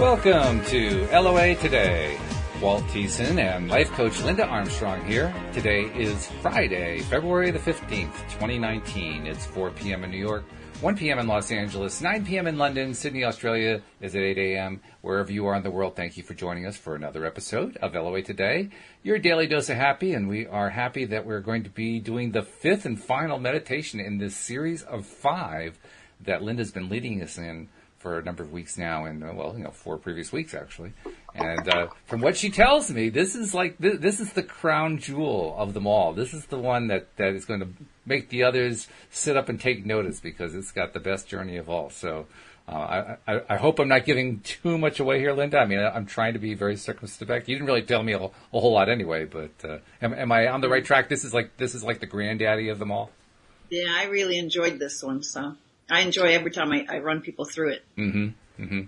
Welcome to LOA Today. Walt Thiessen and life coach Linda Armstrong here. Today is Friday, February the 15th, 2019. It's 4 p.m. in New York, 1 p.m. in Los Angeles, 9 p.m. in London. Sydney, Australia is at 8 a.m. Wherever you are in the world, thank you for joining us for another episode of LOA Today, your daily dose of happy. And we are happy that we're going to be doing the fifth and final meditation in this series of 5 that Linda's been leading us in for a number of weeks now, and 4 previous weeks actually. And from what she tells me, this is the crown jewel of them all. This is the one that is going to make the others sit up and take notice because it's got the best journey of all. So I hope I'm not giving too much away here, Linda. I mean, I'm trying to be very circumspect. You didn't really tell me a whole lot anyway, but am I on the right track? This is like the granddaddy of them all. Yeah, I really enjoyed this one, so I enjoy every time I run people through it. Mm-hmm. Mm-hmm.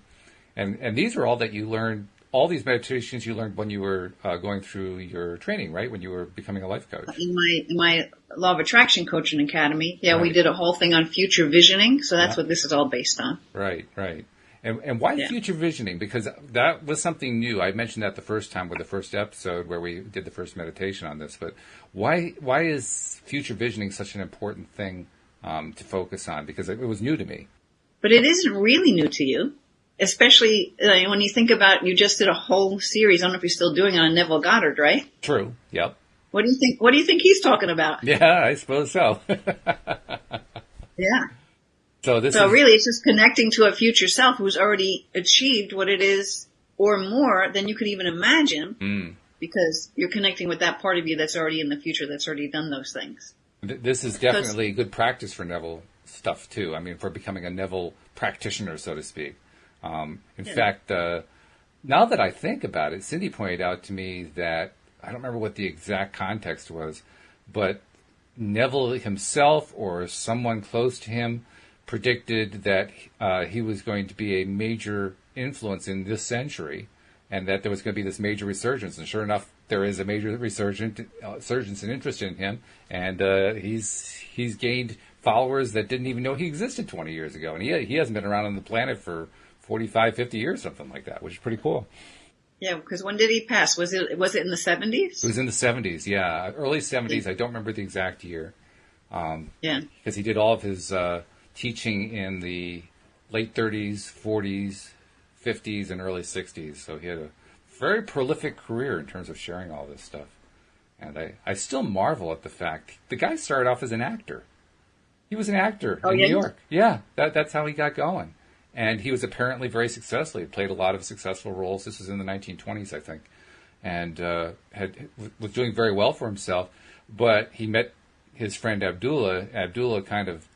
And these are all that you learned, all these meditations you learned when you were going through your training, right? When you were becoming a life coach. In my Law of Attraction Coaching Academy, right. We did a whole thing on future visioning, so that's what this is all based on. Right. And why future visioning? Because that was something new. I mentioned that the first time with the first episode where we did the first meditation on this. But why is future visioning such an important thing to focus on? Because it was new to me. But it isn't really new to you, especially when you think about, you just did a whole series, I don't know if you're still doing it, on Neville Goddard, right? True, yep. What do you think he's talking about? Yeah, I suppose so. Yeah. So really it's just connecting to a future self who's already achieved what it is or more than you could even imagine, because you're connecting with that part of you that's already in the future, that's already done those things. This is definitely good practice for Neville stuff, too. I mean, for becoming a Neville practitioner, so to speak. In fact, now that I think about it, Cindy pointed out to me that, I don't remember what the exact context was, but Neville himself or someone close to him predicted that he was going to be a major influence in this century and that there was going to be this major resurgence. And sure enough, there is a major resurgence and interest in him, and he's gained followers that didn't even know he existed 20 years ago. And he hasn't been around on the planet for 45, 50 years, something like that, which is pretty cool. Yeah, because when did he pass? Was it in the 70s? It was in the 70s, yeah. Early 70s. I don't remember the exact year. Because he did all of his teaching in the late 30s, 40s, 50s, and early 60s. So he had a very prolific career in terms of sharing all this stuff. And I still marvel at the fact the guy started off as an actor. He was an actor in New York. Yeah, that's how he got going. And he was apparently very successful. He played a lot of successful roles. This was in the 1920s, I think. And was doing very well for himself. But he met his friend Abdullah. Abdullah kind of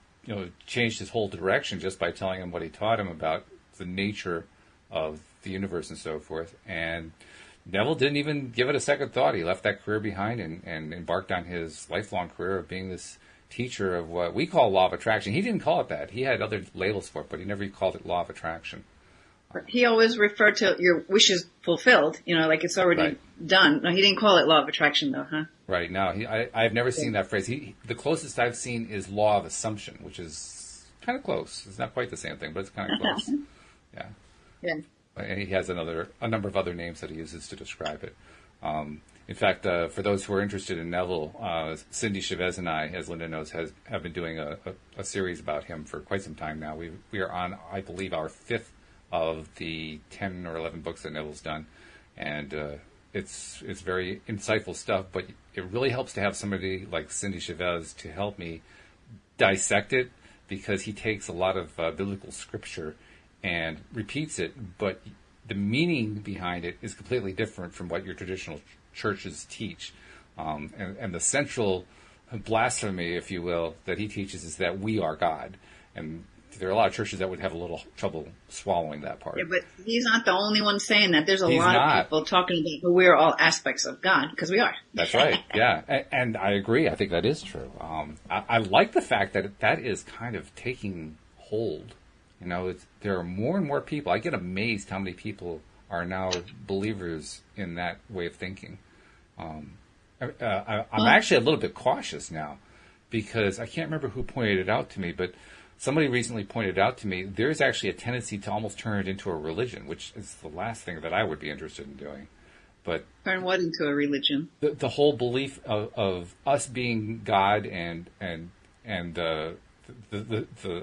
changed his whole direction just by telling him what he taught him about the nature of the universe and so forth. And Neville didn't even give it a second thought. He left that career behind and embarked on his lifelong career of being this teacher of what we call law of attraction. He didn't call it that. He had other labels for it, but he never called it law of attraction. He always referred to your wishes fulfilled, like it's already done. No, he didn't call it law of attraction though, huh? Right. No, I've never seen that phrase. The closest I've seen is law of assumption, which is kind of close. It's not quite the same thing, but it's kind of close. Yeah. Yeah. And he has a number of other names that he uses to describe it. In fact, for those who are interested in Neville, Cindy Chavez and I, as Linda knows, have been doing a series about him for quite some time now. We are on, I believe, our 5th of the 10 or 11 books that Neville's done, and it's very insightful stuff. But it really helps to have somebody like Cindy Chavez to help me dissect it, because he takes a lot of biblical scripture and repeats it, but the meaning behind it is completely different from what your traditional churches teach. And the central blasphemy, if you will, that he teaches is that we are God. And there are a lot of churches that would have a little trouble swallowing that part. Yeah, but he's not the only one saying that. There's a lot of people talking about we're all aspects of God, because we are. That's right, yeah. And I agree. I think that is true. I like the fact that that is kind of taking hold. There are more and more people. I get amazed how many people are now believers in that way of thinking. I'm actually a little bit cautious now, because I can't remember who pointed it out to me, but somebody recently pointed out to me there's actually a tendency to almost turn it into a religion, which is the last thing that I would be interested in doing. But turn what into a religion? The whole belief of us being God and the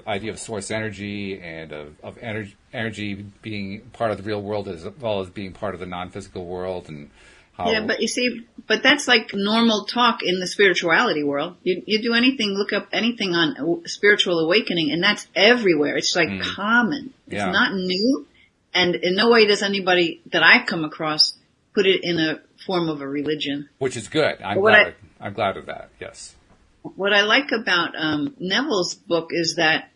idea of source energy and of energy being part of the real world as well as being part of the non-physical world, and how... Yeah, but you see, but that's like normal talk in the spirituality world. You do anything, look up anything on spiritual awakening, and that's everywhere. It's like common. It's not new, and in no way does anybody that I've come across put it in a form of a religion. Which is good. I'm glad of that, yes. What I like about Neville's book is that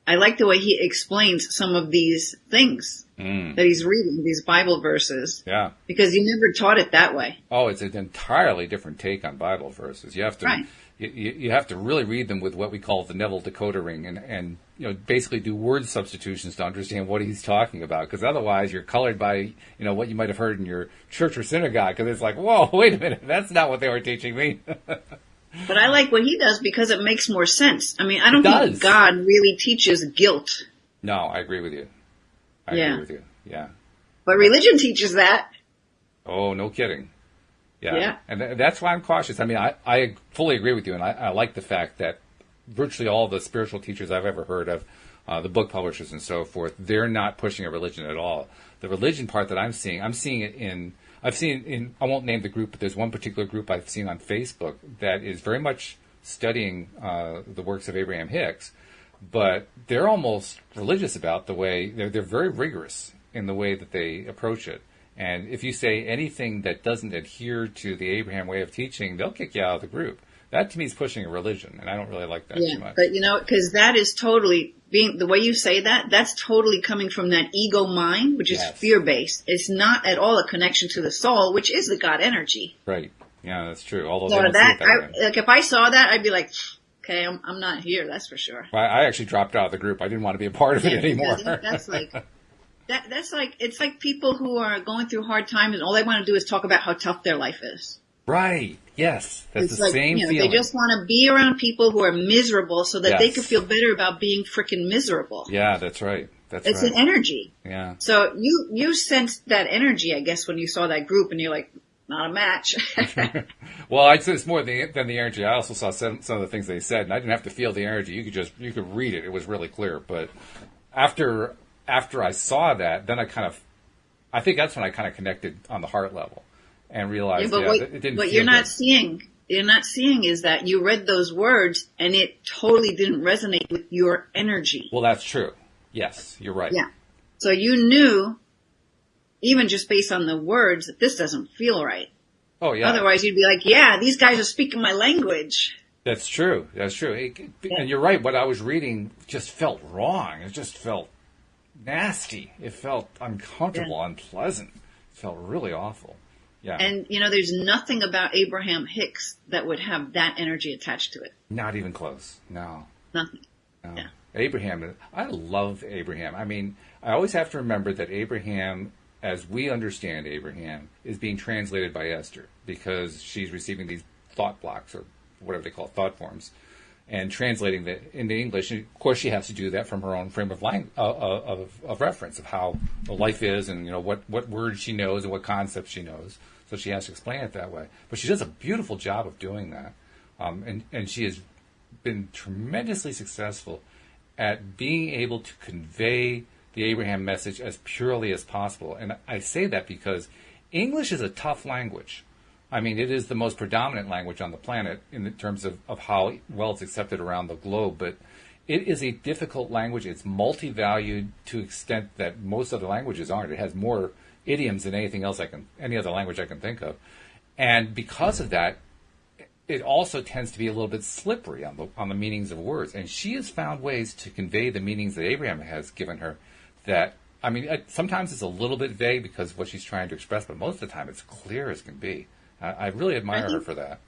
I like the way he explains some of these things that he's reading, these Bible verses. Yeah. Because he never taught it that way. Oh, it's an entirely different take on Bible verses. You have to you have to really read them with what we call the Neville decoder ring and basically do word substitutions to understand what he's talking about, because otherwise you're colored by what you might have heard in your church or synagogue, because it's like, whoa, wait a minute, that's not what they were teaching me. But I like what he does because it makes more sense. I mean, I don't think God really teaches guilt. No, I agree with you. I agree with you. Yeah. But religion teaches that. Oh, no kidding. Yeah. And that's why I'm cautious. I mean, I fully agree with you, and I like the fact that virtually all the spiritual teachers I've ever heard of, the book publishers and so forth, they're not pushing a religion at all. The religion part that I'm seeing it in... I've seen in, I won't name the group, but there's one particular group I've seen on Facebook that is very much studying the works of Abraham Hicks, but they're almost religious about the way, they're very rigorous in the way that they approach it. And if you say anything that doesn't adhere to the Abraham way of teaching, they'll kick you out of the group. That to me is pushing a religion, and I don't really like that too much. But because that is totally, the way you say that, that's totally coming from that ego mind, which is fear-based. It's not at all a connection to the soul, which is the God energy. Right. Yeah, that's true. Although so like if I saw that, I'd be like, okay, I'm not here, that's for sure. I actually dropped out of the group. I didn't want to be a part of it anymore. That's like... That's like, it's like people who are going through hard times and all they want to do is talk about how tough their life is. Right. Yes. That's the same feeling. They just want to be around people who are miserable so that they can feel better about being freaking miserable. Yeah, that's right. It's an energy. Yeah. So you sensed that energy, I guess, when you saw that group and you're like, not a match. Well, I'd say it's more than the energy. I also saw some of the things they said, and I didn't have to feel the energy. You could read it. It was really clear. But after I saw that, then I think that's when I kind of connected on the heart level and realized, it didn't. What you're not seeing is that you read those words and it totally didn't resonate with your energy. Well, that's true. Yes, you're right. Yeah. So you knew, even just based on the words, that this doesn't feel right. Oh, yeah. Otherwise, you'd be like, yeah, these guys are speaking my language. That's true. That's true. And you're right. What I was reading just felt wrong. It just felt nasty. It felt uncomfortable, unpleasant. It felt really awful. Yeah. And, there's nothing about Abraham Hicks that would have that energy attached to it. Not even close. No. Nothing. No. Yeah. Abraham, I love Abraham. I mean, I always have to remember that Abraham, as we understand Abraham, is being translated by Esther because she's receiving these thought blocks or whatever they call it, thought forms, and translating that into English. And of course, she has to do that from her own frame of of reference of how life is, and what words she knows and what concepts she knows. So she has to explain it that way. But she does a beautiful job of doing that, and she has been tremendously successful at being able to convey the Abraham message as purely as possible. And I say that because English is a tough language. I mean, it is the most predominant language on the planet in terms of how well it's accepted around the globe, but it is a difficult language. It's multi-valued to the extent that most other languages aren't. It has more idioms than anything else any other language I can think of. And because of that, it also tends to be a little bit slippery on the meanings of words. And she has found ways to convey the meanings that Abraham has given her that, I mean, sometimes it's a little bit vague because of what she's trying to express, but most of the time it's clear as can be. I really admire her for that.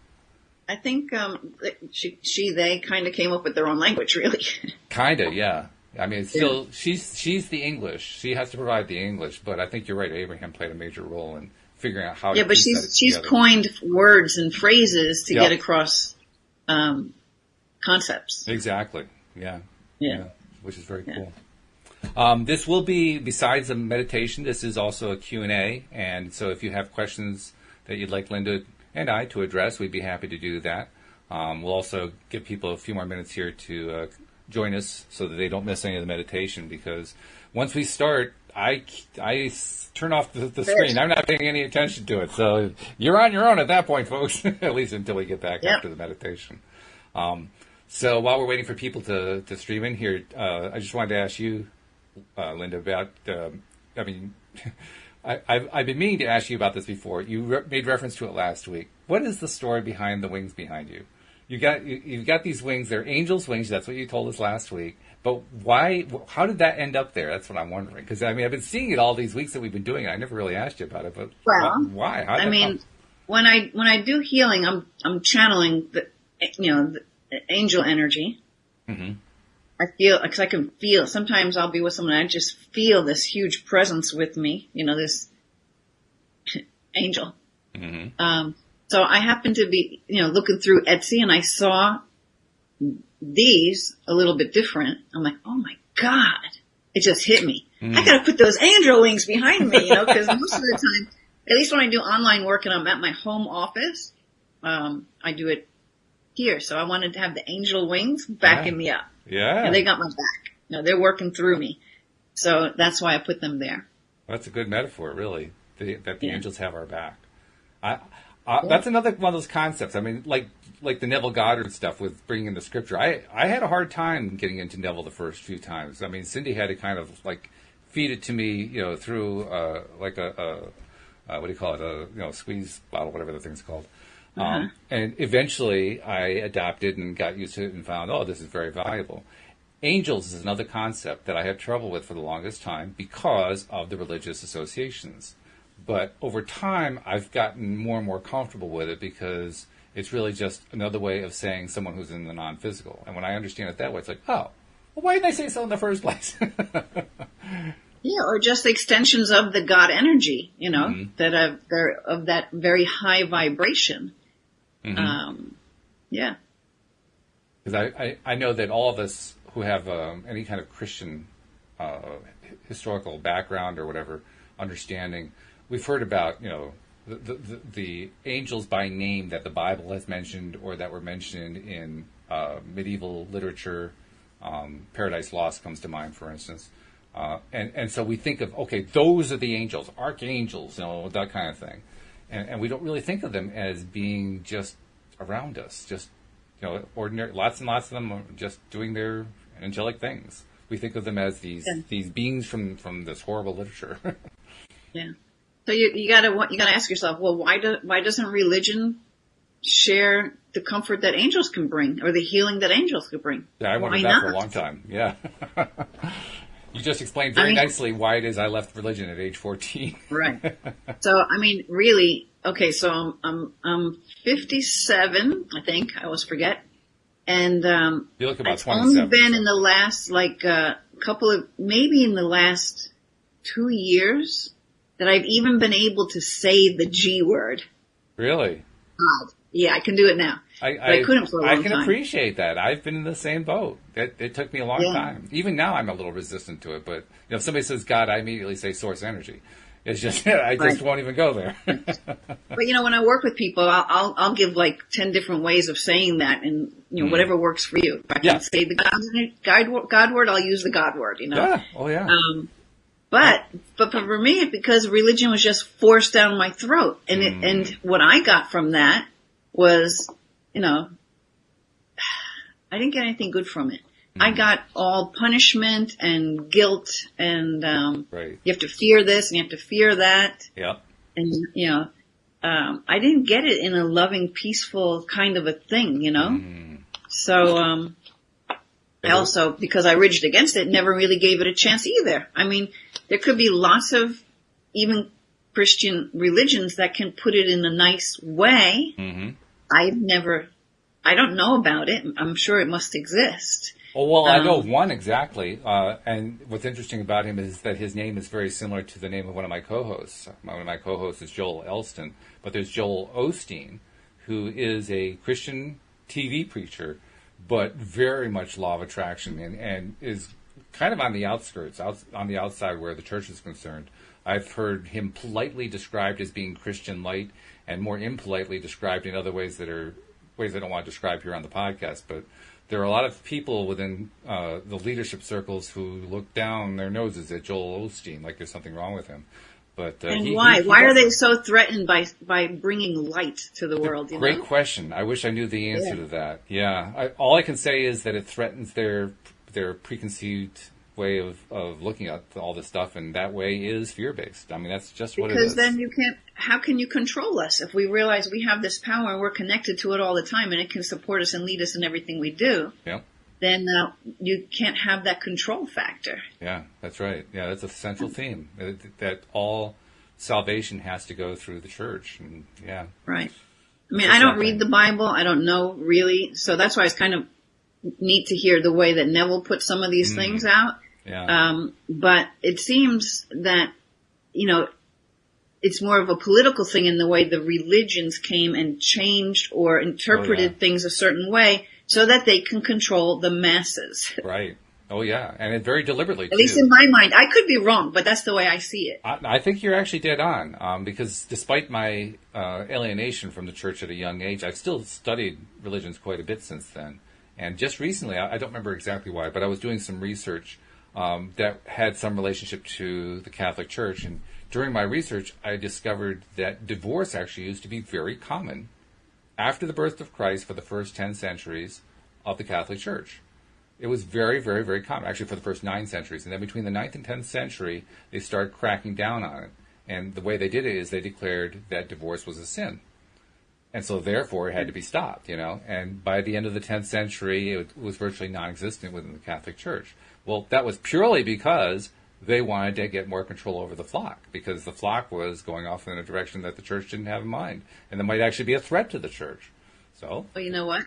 I think they kind of came up with their own language, really. Kind of, yeah. I mean, it's still, she's the English. She has to provide the English, but I think you're right. Abraham played a major role in figuring out how to. Yeah, but she's coined words and phrases to get across concepts. Exactly. Yeah. Yeah. Which is very cool. This will be, besides a meditation, this is also a Q&A. And so if you have questions that you'd like Linda and I to address, we'd be happy to do that. We'll also give people a few more minutes here to join us so that they don't miss any of the meditation, because once we start, I turn off the screen. I'm not paying any attention to it. So you're on your own at that point, folks, at least until we get back after the meditation. So while we're waiting for people to stream in here, I just wanted to ask you, Linda, about, I've been meaning to ask you about this before. You made reference to it last week. What is the story behind the wings behind you? You've got these wings. They're angels' wings. That's what you told us last week. But why? How did that end up there? That's what I'm wondering. Because I've been seeing it all these weeks that we've been doing it. I never really asked you about it. But why? How did that come? when I do healing, I'm channeling the angel energy. Mm-hmm. I feel, because I can feel. Sometimes I'll be with someone and I just feel this huge presence with me. This angel. Mm-hmm. So I happened to be, looking through Etsy, and I saw these a little bit different. I'm like, oh my God, it just hit me. I got to put those angel wings behind me, because most of the time, at least when I do online work and I'm at my home office, I do it here. So I wanted to have the angel wings backing me up. Yeah. And they got my back. They're working through me. So that's why I put them there. That's a good metaphor, really, that the angels have our back. That's another one of those concepts. I mean, like the Neville Goddard stuff with bringing in the scripture. I had a hard time getting into Neville the first few times. I mean, Cindy had to kind of feed it to me, through what do you call it? A squeeze bottle, whatever the thing's called. And eventually I adopted and got used to it and found, this is very valuable. Angels is another concept that I had trouble with for the longest time because of the religious associations. But over time, I've gotten more and more comfortable with it because it's really just another way of saying someone who's in the non-physical. And when I understand it that way, it's like, well, why didn't I say so in the first place? Yeah, or just extensions of the God energy, that they're of that very high vibration. Mm-hmm. Yeah. Because I know that all of us who have any kind of Christian historical background or whatever understanding, we've heard about, the angels by name that the Bible has mentioned or that were mentioned in medieval literature. Paradise Lost comes to mind, for instance. And so we think of, okay, those are the angels, archangels, that kind of thing. And we don't really think of them as being just around us, just, ordinary, lots and lots of them are just doing their angelic things. We think of them as these beings from this horrible literature. Yeah. So you gotta ask yourself, well, why doesn't religion share the comfort that angels can bring or the healing that angels can bring? Yeah, I wondered that for a long time. Yeah. You just explained very nicely why it is I left religion at age 14. Right. So, really, okay, so I'm 57, I think. I always forget. And, you look about it's 27. only been in the last, maybe in the last 2 years that I've even been able to say the G word. Really? God. Yeah, I can do it now. I couldn't for a long time. I can appreciate that. I've been in the same boat. It took me a long time. Even now, I'm a little resistant to it. But if somebody says God, I immediately say source energy. It's just I just won't even go there. But when I work with people, I'll give 10 different ways of saying that, and whatever works for you. If I can say the God word, I'll use the God word. Yeah. Oh yeah. But for me, because religion was just forced down my throat, and what I got from that was, I didn't get anything good from it. I got all punishment and guilt, and you have to fear this and you have to fear that. Yeah. And I didn't get it in a loving, peaceful kind of a thing, So I also, because I ridged against it, never really gave it a chance either. There could be lots of even Christian religions that can put it in a nice way. Mm-hmm. I don't know about it. I'm sure it must exist. Oh, well, I know one exactly. And what's interesting about him is that his name is very similar to the name of one of my co-hosts. One of my co-hosts is Joel Elston, but there's Joel Osteen, who is a Christian TV preacher but very much law of attraction, and is kind of on the outskirts, on the outside where the church is concerned. I've heard him politely described as being Christian light, and more impolitely described in other ways that are ways I don't want to describe here on the podcast. But there are a lot of people within the leadership circles who look down their noses at Joel Osteen like there's something wrong with him. But and why? Why are they so threatened by bringing light to the world? Great question. I wish I knew the answer to that. Yeah. All I can say is that it threatens their preconceived way of looking at all this stuff, and that way is fear-based. I mean, that's just what it is. Because then you can't, how can you control us if we realize we have this power and we're connected to it all the time and it can support us and lead us in everything we do? Yeah. Then you can't have that control factor. Yeah, that's right. Yeah, that's a central theme, that all salvation has to go through the church. And yeah. Right. I mean, I don't read the Bible. I don't know really. So that's why it's kind of neat to hear the way that Neville put some of these things out. Yeah. But it seems that, it's more of a political thing in the way the religions came and changed or interpreted things a certain way so that they can control the masses. Right. Oh, yeah. And it very deliberately, At least in my mind. I could be wrong, but that's the way I see it. I think you're actually dead on, because despite my alienation from the church at a young age, I've still studied religions quite a bit since then. And just recently, I don't remember exactly why, but I was doing some research that had some relationship to the Catholic Church. And during my research, I discovered that divorce actually used to be very common after the birth of Christ for the first 10 centuries of the Catholic Church. It was very, very, very common, actually for the first 9 centuries. And then between the 9th and 10th century, they started cracking down on it. And the way they did it is they declared that divorce was a sin. And so therefore it had to be stopped, And by the end of the 10th century, it was virtually non-existent within the Catholic Church. Well, that was purely because they wanted to get more control over the flock, because the flock was going off in a direction that the church didn't have in mind, and that might actually be a threat to the church. So, well, you know what?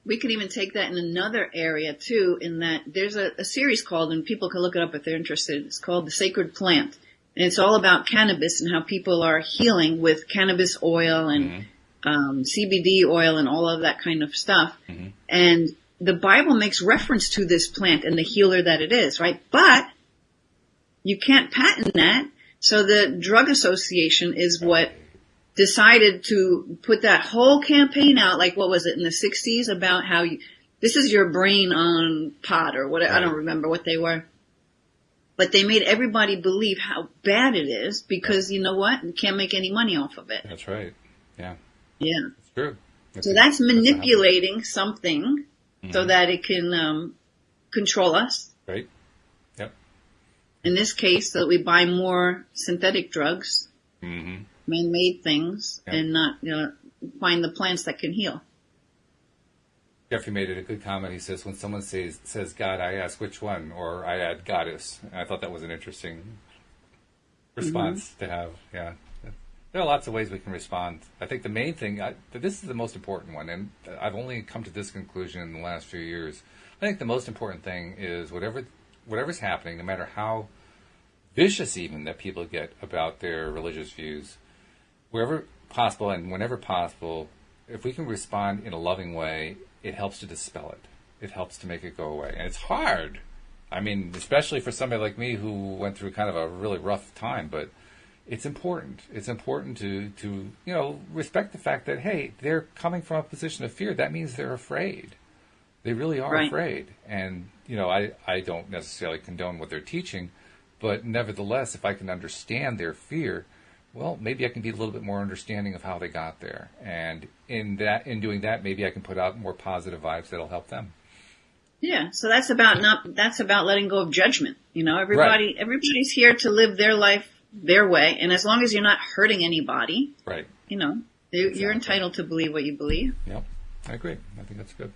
We could even take that in another area too, in that there's a series called, and people can look it up if they're interested, it's called The Sacred Plant. And it's all about cannabis and how people are healing with cannabis oil and CBD oil and all of that kind of stuff. Mm-hmm. And the Bible makes reference to this plant and the healer that it is, right? But you can't patent that. So the Drug Association is what decided to put that whole campaign out, like what was it, in the 60s, about how this is your brain on pot or whatever. I don't remember what they were. But they made everybody believe how bad it is because, you know what? You can't make any money off of it. That's right. Yeah. Yeah. It's true. So that's manipulating something so that it can control us. Right. Yep. In this case, so that we buy more synthetic drugs, man-made things, and not find the plants that can heal. Jeffrey made it a good comment. He says, when someone says God, I ask which one, or I add goddess. And I thought that was an interesting response to have. Yeah. There are lots of ways we can respond. I think the main thing, this is the most important one, and I've only come to this conclusion in the last few years. I think the most important thing is whatever's happening, no matter how vicious even that people get about their religious views, wherever possible and whenever possible, if we can respond in a loving way, it helps to dispel it. It helps to make it go away. And it's hard. I mean, especially for somebody like me who went through kind of a really rough time, but it's important. It's important to respect the fact that, hey, they're coming from a position of fear. That means they're afraid. They really are afraid. And, I don't necessarily condone what they're teaching, but nevertheless, if I can understand their fear, well, maybe I can be a little bit more understanding of how they got there. And in doing that, maybe I can put out more positive vibes that'll help them. Yeah, so that's about letting go of judgment. Everybody's here to live their life their way, and as long as you're not hurting anybody, right? You're entitled to believe what you believe. Yep, I agree. I think that's good.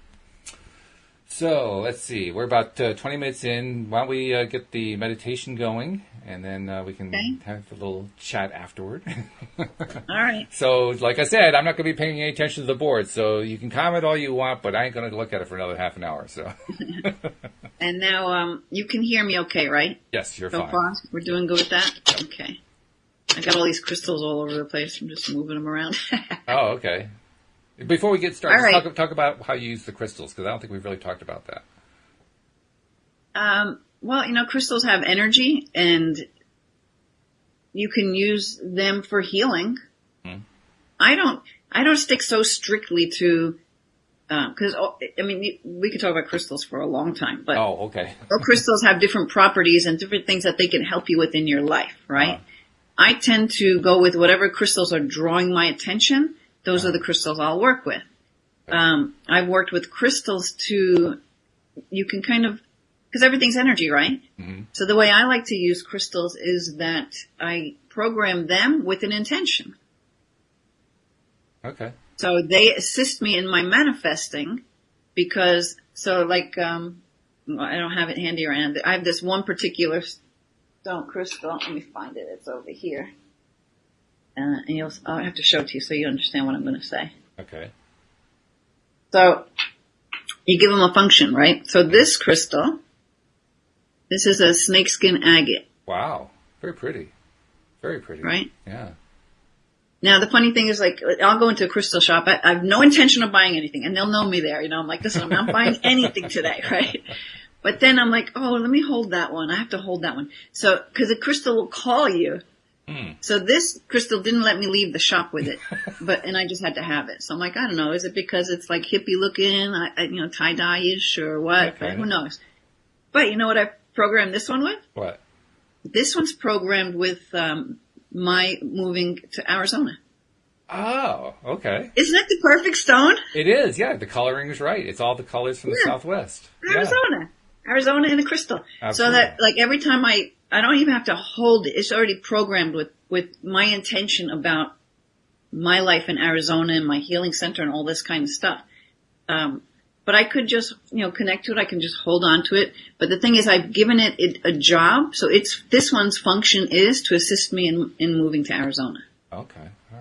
So let's see. We're about 20 minutes in. Why don't we get the meditation going, and then we can have a little chat afterward. All right. So, like I said, I'm not going to be paying any attention to the board, so you can comment all you want, but I ain't going to look at it for another half an hour. So. And now you can hear me okay, right? Yes, you're fine. So far, we're doing good with that? Yep. Okay. I got all these crystals all over the place. I'm just moving them around. Oh, okay. Before we get started, All right. talk about how you use the crystals, because I don't think we've really talked about that. Well, crystals have energy, and you can use them for healing. Hmm. I don't stick so strictly to, because we could talk about crystals for a long time, but okay. All crystals have different properties and different things that they can help you with in your life, right? I tend to go with whatever crystals are drawing my attention. Those are the crystals I'll work with. I've worked with crystals you can kind of, because everything's energy, right? Mm-hmm. So the way I like to use crystals is that I program them with an intention. Okay. So they assist me in my manifesting because, I don't have it handy around. I have this one particular stone crystal. Let me find it. It's over here. And I'll have to show it to you so you understand what I'm going to say. Okay. So you give them a function, right? So this crystal, this is a snakeskin agate. Wow. Very pretty. Very pretty. Right? Yeah. Now, the funny thing is, I'll go into a crystal shop. I have no intention of buying anything, and they'll know me there. I'm like, listen, I'm not buying anything today, right? But then I'm like, oh, let me hold that one. I have to hold that one. So, because the crystal will call you. So this crystal didn't let me leave the shop with it, and I just had to have it. So I'm like, I don't know. Is it because it's like hippie looking, tie-dye-ish or what? Okay. Who knows? But you know what I programmed this one with? What? This one's programmed with, my moving to Arizona. Oh, okay. Isn't that the perfect stone? It is, yeah. The coloring is right. It's all the colors from the Southwest. Arizona in a crystal. Absolutely. So that, every time I don't even have to hold it. It's already programmed with my intention about my life in Arizona and my healing center and all this kind of stuff. But I could just, connect to it. I can just hold on to it. But the thing is, I've given it a job. So this one's function is to assist me in moving to Arizona. Okay. All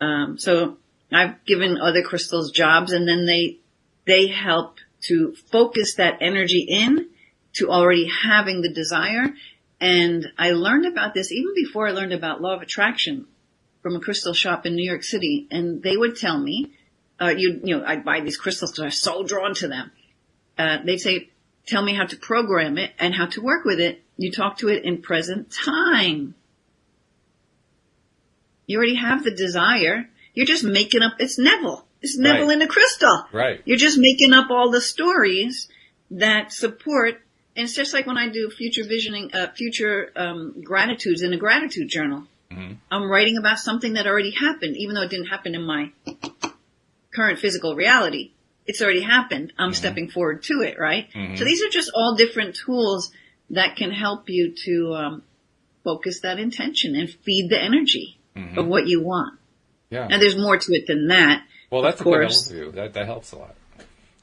right. So I've given other crystals jobs, and then they help to focus that energy in to already having the desire. And I learned about this even before I learned about law of attraction from a crystal shop in New York City. And they would tell me, I'd buy these crystals because I was so drawn to them. They'd say, tell me how to program it and how to work with it. You talk to it in present time. You already have the desire. You're just making up, it's Neville. It's Neville in a crystal. Right. You're just making up all the stories that support, and it's just like when I do future visioning, gratitudes in a gratitude journal. Mm-hmm. I'm writing about something that already happened, even though it didn't happen in my current physical reality. It's already happened. I'm stepping forward to it, right? Mm-hmm. So these are just all different tools that can help you to focus that intention and feed the energy of what you want. Yeah. And there's more to it than that. Well, that's a good overview. That helps a lot.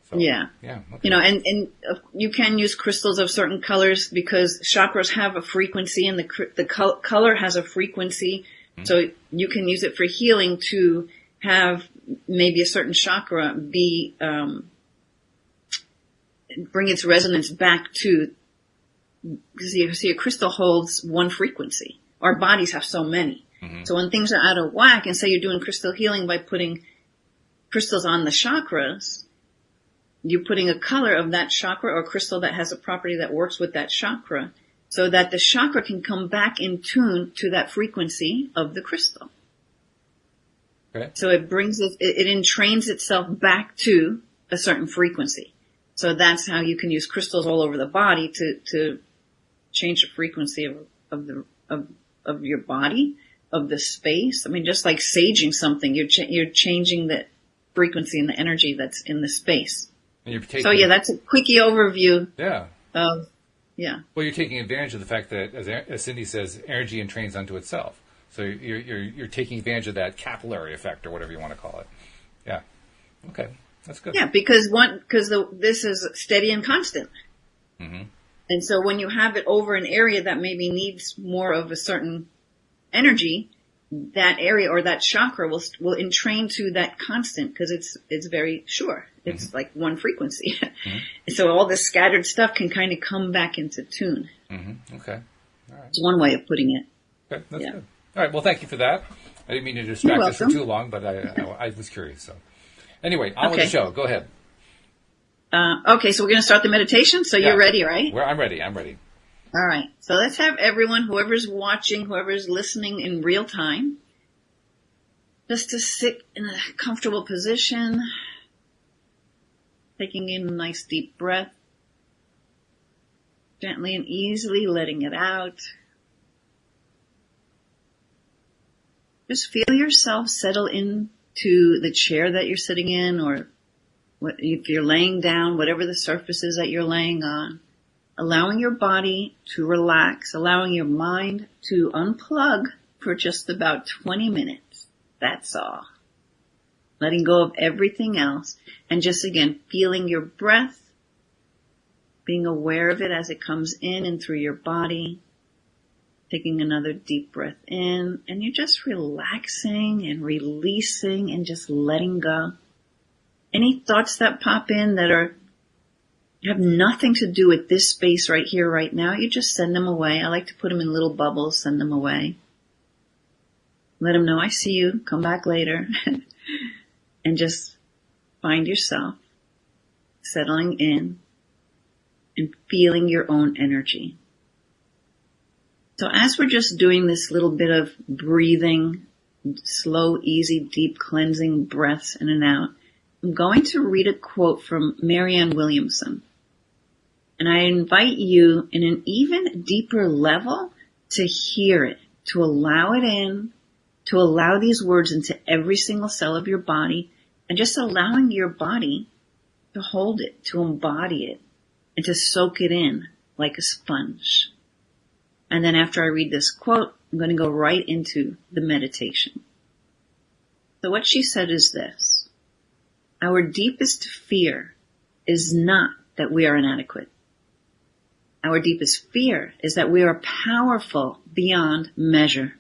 So, yeah. Okay. And you can use crystals of certain colors because chakras have a frequency, and the color has a frequency. Mm-hmm. So you can use it for healing to have maybe a certain chakra bring its resonance back to, because you see a crystal holds one frequency. Our bodies have so many. Mm-hmm. So when things are out of whack, and say you're doing crystal healing by putting crystals on the chakras, you're putting a color of that chakra or crystal that has a property that works with that chakra so that the chakra can come back in tune to that frequency of the crystal. Okay. So it brings it entrains itself back to a certain frequency. So that's how you can use crystals all over the body to change the frequency of your body, of the space. I mean, just like saging something, you're changing the frequency and the energy that's in the space. And so that's a quickie overview. Yeah. Well, you're taking advantage of the fact that, as Cindy says, energy entrains unto itself. So you're taking advantage of that capillary effect, or whatever you want to call it. Yeah. Okay, that's good. Yeah, because this is steady and constant. Mm-hmm. And so when you have it over an area that maybe needs more of a certain energy, that area or that chakra will entrain to that constant because it's very sure. It's like one frequency. Mm-hmm. And so all this scattered stuff can kind of come back into tune. Mm-hmm. Okay. All right. It's one way of putting it. Okay, that's good. All right. Well, thank you for that. I didn't mean to distract us for too long, but I was curious. So, anyway, on with the show. Go ahead. Okay, so we're going to start the meditation. So you're ready, right? I'm ready. I'm ready. All right. So let's have everyone, whoever's watching, whoever's listening in real time, just to sit in a comfortable position, taking in a nice deep breath, gently and easily letting it out. Just feel yourself settle into the chair that you're sitting in, or if you're laying down, whatever the surface is that you're laying on. Allowing your body to relax, allowing your mind to unplug for just about 20 minutes. That's all. Letting go of everything else, and just again, feeling your breath, being aware of it as it comes in and through your body, taking another deep breath in, and you're just relaxing and releasing and just letting go. Any thoughts that pop in that have nothing to do with this space right here, right now, you just send them away. I like to put them in little bubbles, send them away. Let them know I see you, come back later. And just find yourself settling in and feeling your own energy. So as we're just doing this little bit of breathing, slow, easy, deep cleansing breaths in and out, I'm going to read a quote from Marianne Williamson. And I invite you in an even deeper level to hear it, to allow it in, to allow these words into every single cell of your body, and just allowing your body to hold it, to embody it, and to soak it in like a sponge. And then after I read this quote, I'm going to go right into the meditation. So what she said is this: our deepest fear is not that we are inadequate. Our deepest fear is that we are powerful beyond measure.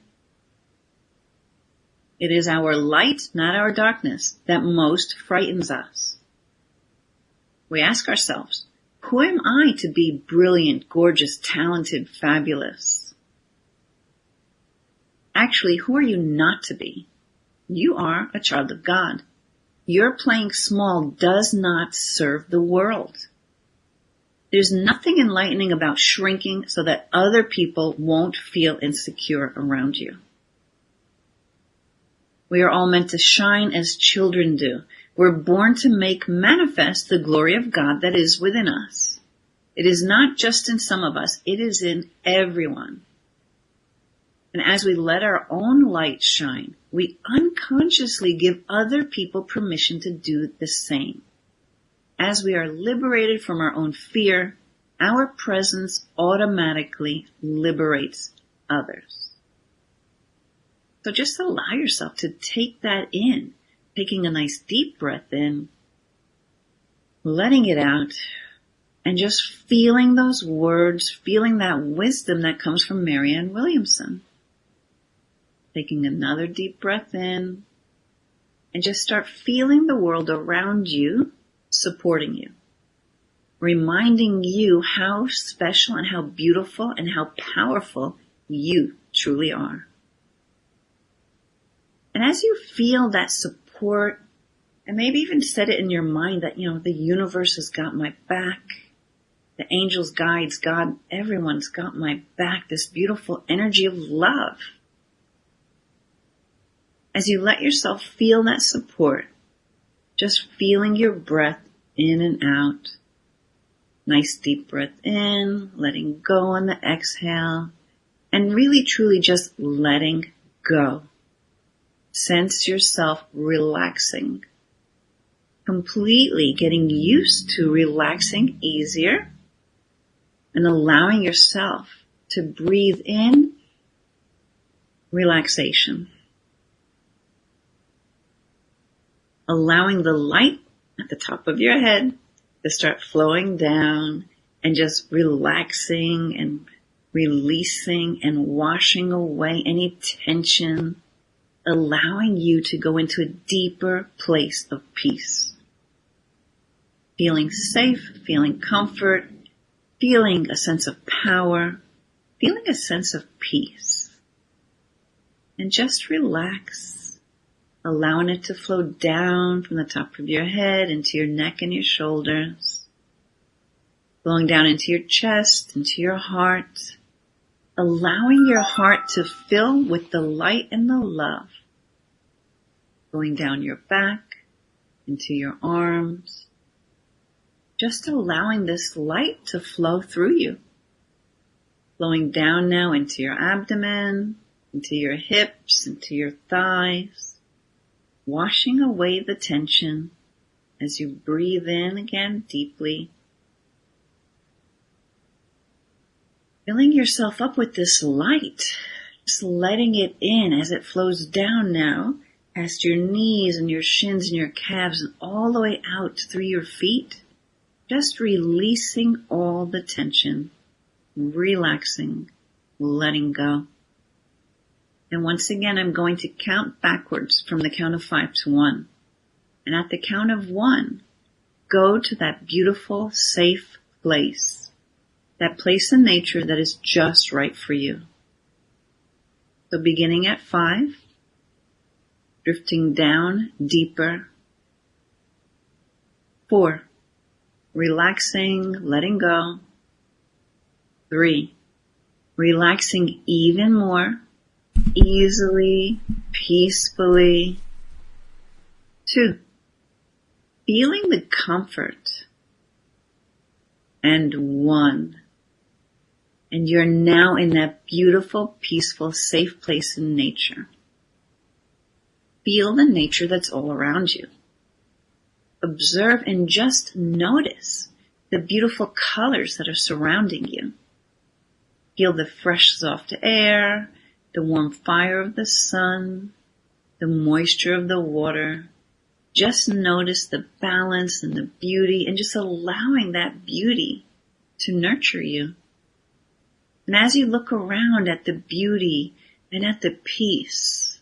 It is our light, not our darkness, that most frightens us. We ask ourselves, who am I to be brilliant, gorgeous, talented, fabulous? Actually, who are you not to be? You are a child of God. Your playing small does not serve the world. There's nothing enlightening about shrinking so that other people won't feel insecure around you. We are all meant to shine as children do. We're born to make manifest the glory of God that is within us. It is not just in some of us, it is in everyone. And as we let our own light shine, we unconsciously give other people permission to do the same. As we are liberated from our own fear, our presence automatically liberates others. So just allow yourself to take that in, taking a nice deep breath in, letting it out, and just feeling those words, feeling that wisdom that comes from Marianne Williamson. Taking another deep breath in, and just start feeling the world around you supporting you, reminding you how special and how beautiful and how powerful you truly are. And as you feel that support, and maybe even set it in your mind that, the universe has got my back, the angels, guides, God, everyone's got my back, this beautiful energy of love. As you let yourself feel that support, just feeling your breath in and out. Nice deep breath in, letting go on the exhale, and really truly just letting go. Sense yourself relaxing, completely getting used to relaxing easier, and allowing yourself to breathe in relaxation. Allowing the light at the top of your head to start flowing down and just relaxing and releasing and washing away any tension, allowing you to go into a deeper place of peace. Feeling safe, feeling comfort, feeling a sense of power, feeling a sense of peace. and just relax, allowing it to flow down from the top of your head into your neck and your shoulders, flowing down into your chest, into your heart, allowing your heart to fill with the light and the love, going down your back, into your arms, just allowing this light to flow through you, flowing down now into your abdomen, into your hips, into your thighs, washing away the tension as you breathe in again deeply, filling yourself up with this light, just letting it in as it flows down now past your knees and your shins and your calves and all the way out through your feet, just releasing all the tension, relaxing, letting go. And once again, I'm going to count backwards from the count of 5 to 1. And at the count of 1, go to that beautiful, safe place. That place in nature that is just right for you. So beginning at 5, drifting down deeper. 4, relaxing, letting go. 3, relaxing even more, easily, peacefully. 2, feeling the comfort. And 1, and you're now in that beautiful, peaceful, safe place in nature. Feel the nature that's all around you. Observe and just notice the beautiful colors that are surrounding you. Feel the fresh, soft air, the warm fire of the sun, the moisture of the water. Just notice the balance and the beauty and just allowing that beauty to nurture you. And as you look around at the beauty and at the peace,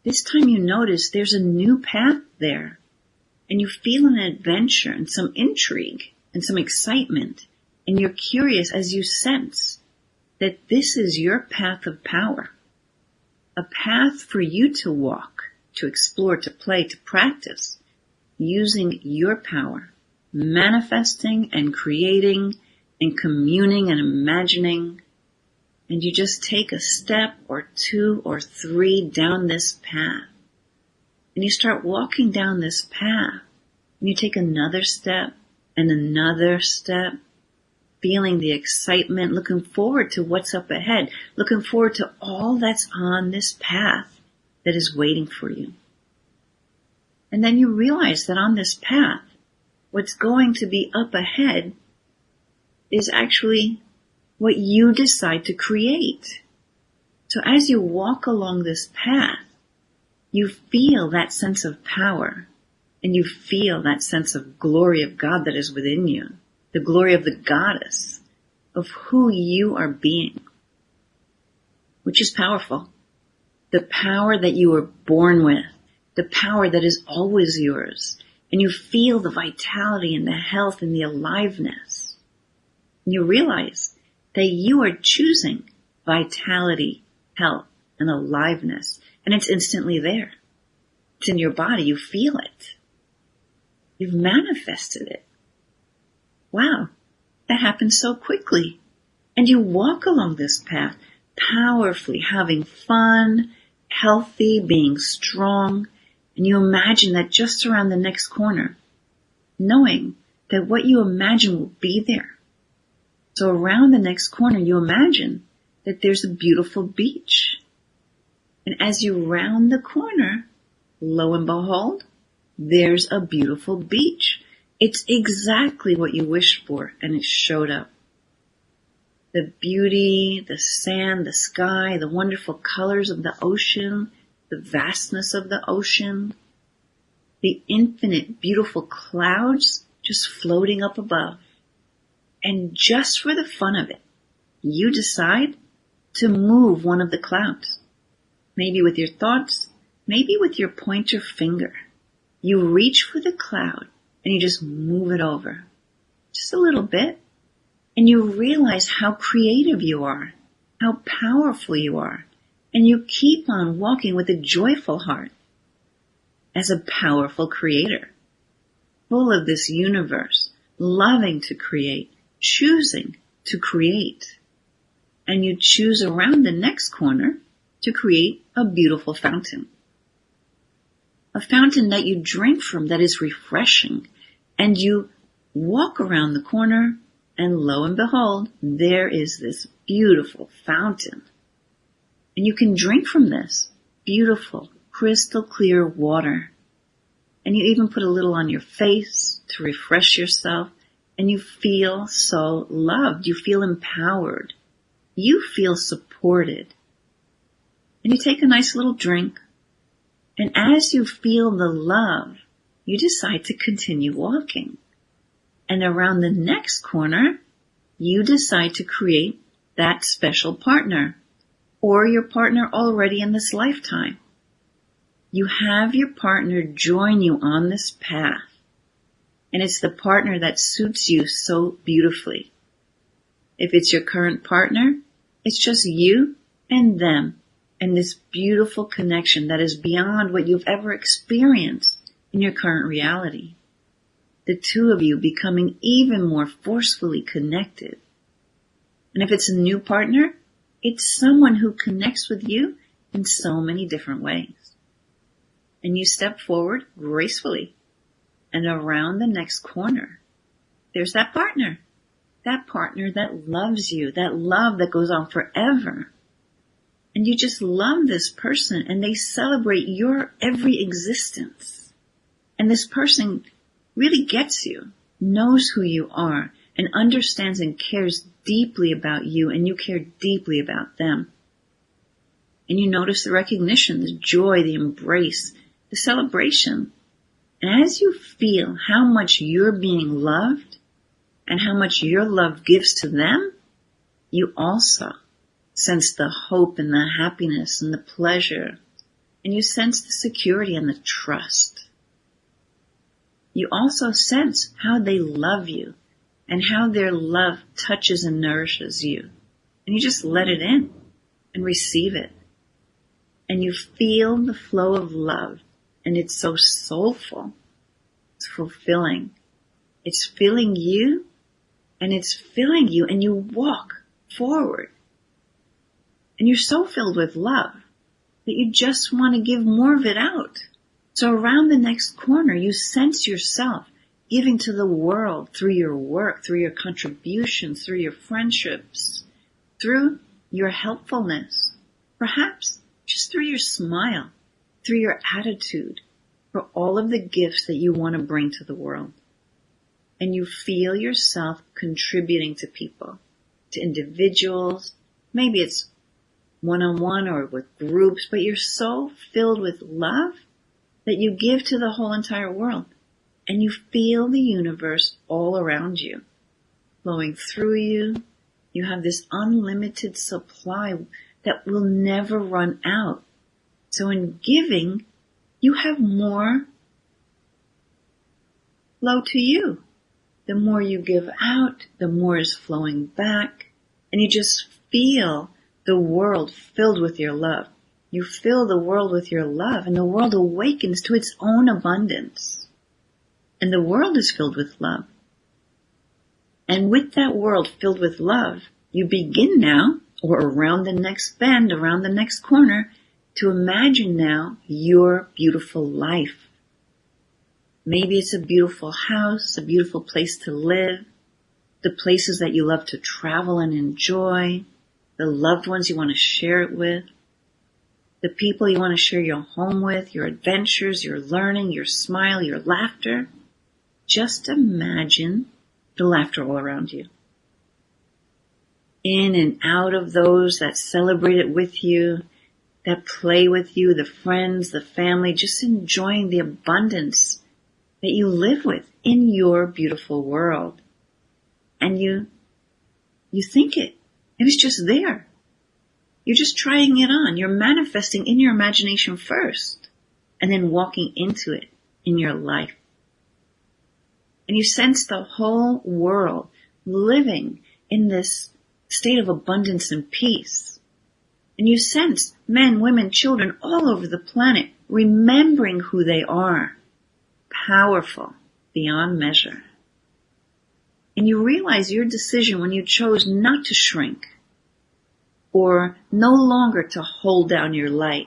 this time you notice there's a new path there. And you feel an adventure and some intrigue and some excitement. And you're curious as you sense that this is your path of power. A path for you to walk, to explore, to play, to practice, using your power, manifesting and creating and communing and imagining. And you just take a step or 2 or 3 down this path. And you start walking down this path. And you take another step and another step, feeling the excitement, looking forward to what's up ahead, looking forward to all that's on this path that is waiting for you. And then you realize that on this path, what's going to be up ahead is actually what you decide to create. So as you walk along this path, you feel that sense of power and you feel that sense of glory of God that is within you, the glory of the goddess of who you are being, which is powerful. The power that you were born with, the power that is always yours, and you feel the vitality and the health and the aliveness. And you realize that you are choosing vitality, health, and aliveness, and it's instantly there. It's in your body. You feel it. You've manifested it. Wow, that happens so quickly. And you walk along this path powerfully, having fun, healthy, being strong, and you imagine that just around the next corner, knowing that what you imagine will be there. So around the next corner, you imagine that there's a beautiful beach. And as you round the corner, lo and behold, there's a beautiful beach. It's exactly what you wished for, and it showed up. The beauty, the sand, the sky, the wonderful colors of the ocean, the vastness of the ocean, the infinite beautiful clouds just floating up above. And just for the fun of it, you decide to move one of the clouds. Maybe with your thoughts, maybe with your pointer finger. You reach for the cloud and you just move it over. Just a little bit. And you realize how creative you are, how powerful you are. And you keep on walking with a joyful heart as a powerful creator, full of this universe, loving to create, choosing to create. And you choose around the next corner to create a beautiful fountain. A fountain that you drink from that is refreshing. And you walk around the corner and lo and behold, there is this beautiful fountain. And you can drink from this beautiful, crystal clear water. And you even put a little on your face to refresh yourself. And you feel so loved. You feel empowered. You feel supported. And you take a nice little drink. And as you feel the love, you decide to continue walking. And around the next corner, you decide to create that special partner or your partner already in this lifetime. You have your partner join you on this path. And it's the partner that suits you so beautifully. If it's your current partner, it's just you and them and this beautiful connection that is beyond what you've ever experienced in your current reality. The two of you becoming even more forcefully connected. And if it's a new partner, it's someone who connects with you in so many different ways. And you step forward gracefully. And around the next corner, there's that partner that loves you, that love that goes on forever. And you just love this person and they celebrate your every existence. And this person really gets you, knows who you are, and understands and cares deeply about you, and you care deeply about them. And you notice the recognition, the joy, the embrace, the celebration. And as you feel how much you're being loved and how much your love gives to them, you also sense the hope and the happiness and the pleasure. And you sense the security and the trust. You also sense how they love you and how their love touches and nourishes you. And you just let it in and receive it. And you feel the flow of love. And it's so soulful. It's fulfilling. It's filling you and it's filling you and you walk forward. And you're so filled with love that you just want to give more of it out. So around the next corner, you sense yourself giving to the world through your work, through your contributions, through your friendships, through your helpfulness, perhaps just through your smile, through your attitude, for all of the gifts that you want to bring to the world. And you feel yourself contributing to people, to individuals. Maybe it's one-on-one or with groups, but you're so filled with love that you give to the whole entire world. And you feel the universe all around you, flowing through you. You have this unlimited supply that will never run out. So in giving, you have more flow to you. The more you give out, the more is flowing back. And you just feel the world filled with your love. You fill the world with your love, and the world awakens to its own abundance. And the world is filled with love. And with that world filled with love, you begin now, or around the next bend, around the next corner, to imagine now your beautiful life. Maybe it's a beautiful house, a beautiful place to live, the places that you love to travel and enjoy, the loved ones you want to share it with, the people you want to share your home with, your adventures, your learning, your smile, your laughter. Just imagine the laughter all around you. In and out of those that celebrate it with you, that play with you, the friends, the family, just enjoying the abundance that you live with in your beautiful world. And you think it was just there. You're just trying it on. You're manifesting in your imagination first and then walking into it in your life. And you sense the whole world living in this state of abundance and peace. And you sense men, women, children all over the planet remembering who they are. Powerful beyond measure. And you realize your decision when you chose not to shrink or no longer to hold down your light.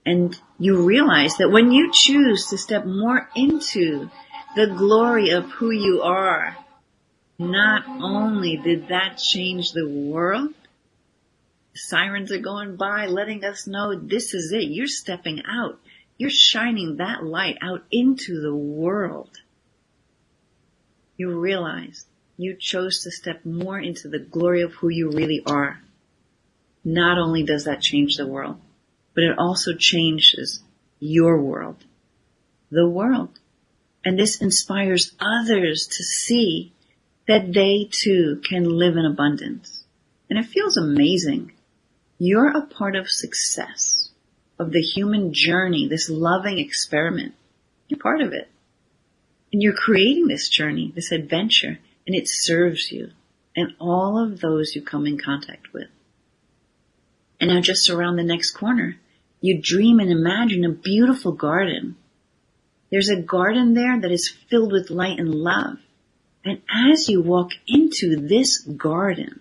And you realize that when you choose to step more into the glory of who you are, not only did that change the world, the sirens are going by letting us know this is it. You're stepping out. You're shining that light out into the world. You realize you chose to step more into the glory of who you really are. Not only does that change the world, but it also changes your world, the world. And this inspires others to see that they too can live in abundance. And it feels amazing. You're a part of success, of the human journey, this loving experiment. You're part of it. And you're creating this journey, this adventure, and it serves you and all of those you come in contact with. And now just around the next corner, you dream and imagine a beautiful garden. There's a garden there that is filled with light and love. And as you walk into this garden,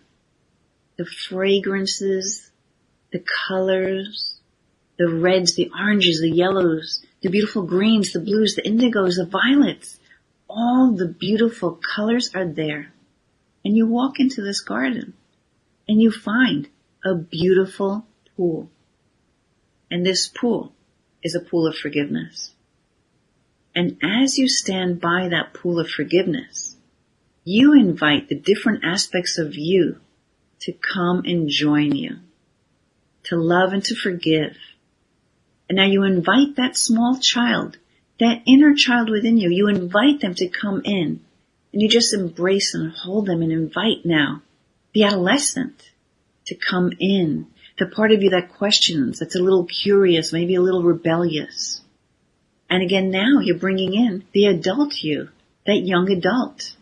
the fragrances, the colors, the reds, the oranges, the yellows, the beautiful greens, the blues, the indigos, the violets, all the beautiful colors are there. And you walk into this garden and you find a beautiful pool. And this pool is a pool of forgiveness. And as you stand by that pool of forgiveness, you invite the different aspects of you to come and join you, to love and to forgive. And now you invite that small child, that inner child within you, you invite them to come in, and you just embrace and hold them and invite now the adolescent to come in, the part of you that questions, that's a little curious, maybe a little rebellious. And again, now you're bringing in the adult you, that young adult,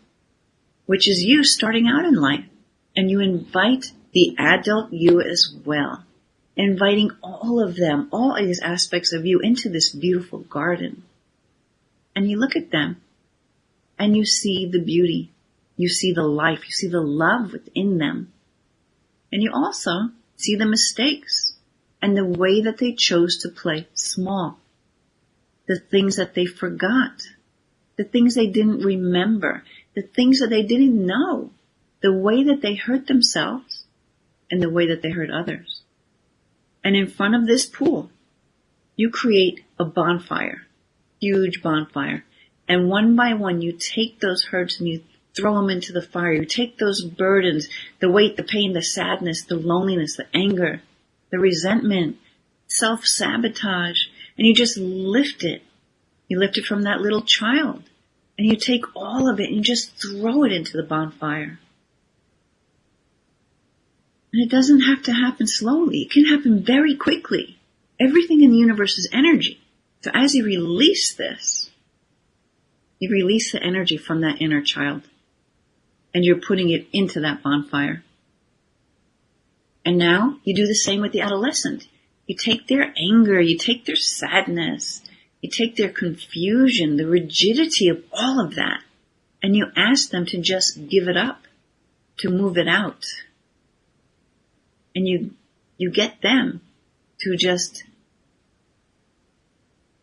which is you starting out in life. And you invite the adult you as well, inviting all of them, all of these aspects of you into this beautiful garden. And you look at them and you see the beauty, you see the life, you see the love within them. And you also see the mistakes and the way that they chose to play small. The things that they forgot, the things they didn't remember, the things that they didn't know, the way that they hurt themselves and the way that they hurt others. And in front of this pool, you create a bonfire, huge bonfire. And one by one, you take those hurts and you throw them into the fire. You take those burdens, the weight, the pain, the sadness, the loneliness, the anger, the resentment, self-sabotage, and you just lift it. You lift it from that little child, and you take all of it and you just throw it into the bonfire. And it doesn't have to happen slowly. It can happen very quickly. Everything in the universe is energy. So as you release this, you release the energy from that inner child, and you're putting it into that bonfire. And now you do the same with the adolescent. You take their anger, you take their sadness, you take their confusion, the rigidity of all of that, and you ask them to just give it up, to move it out. And you get them to just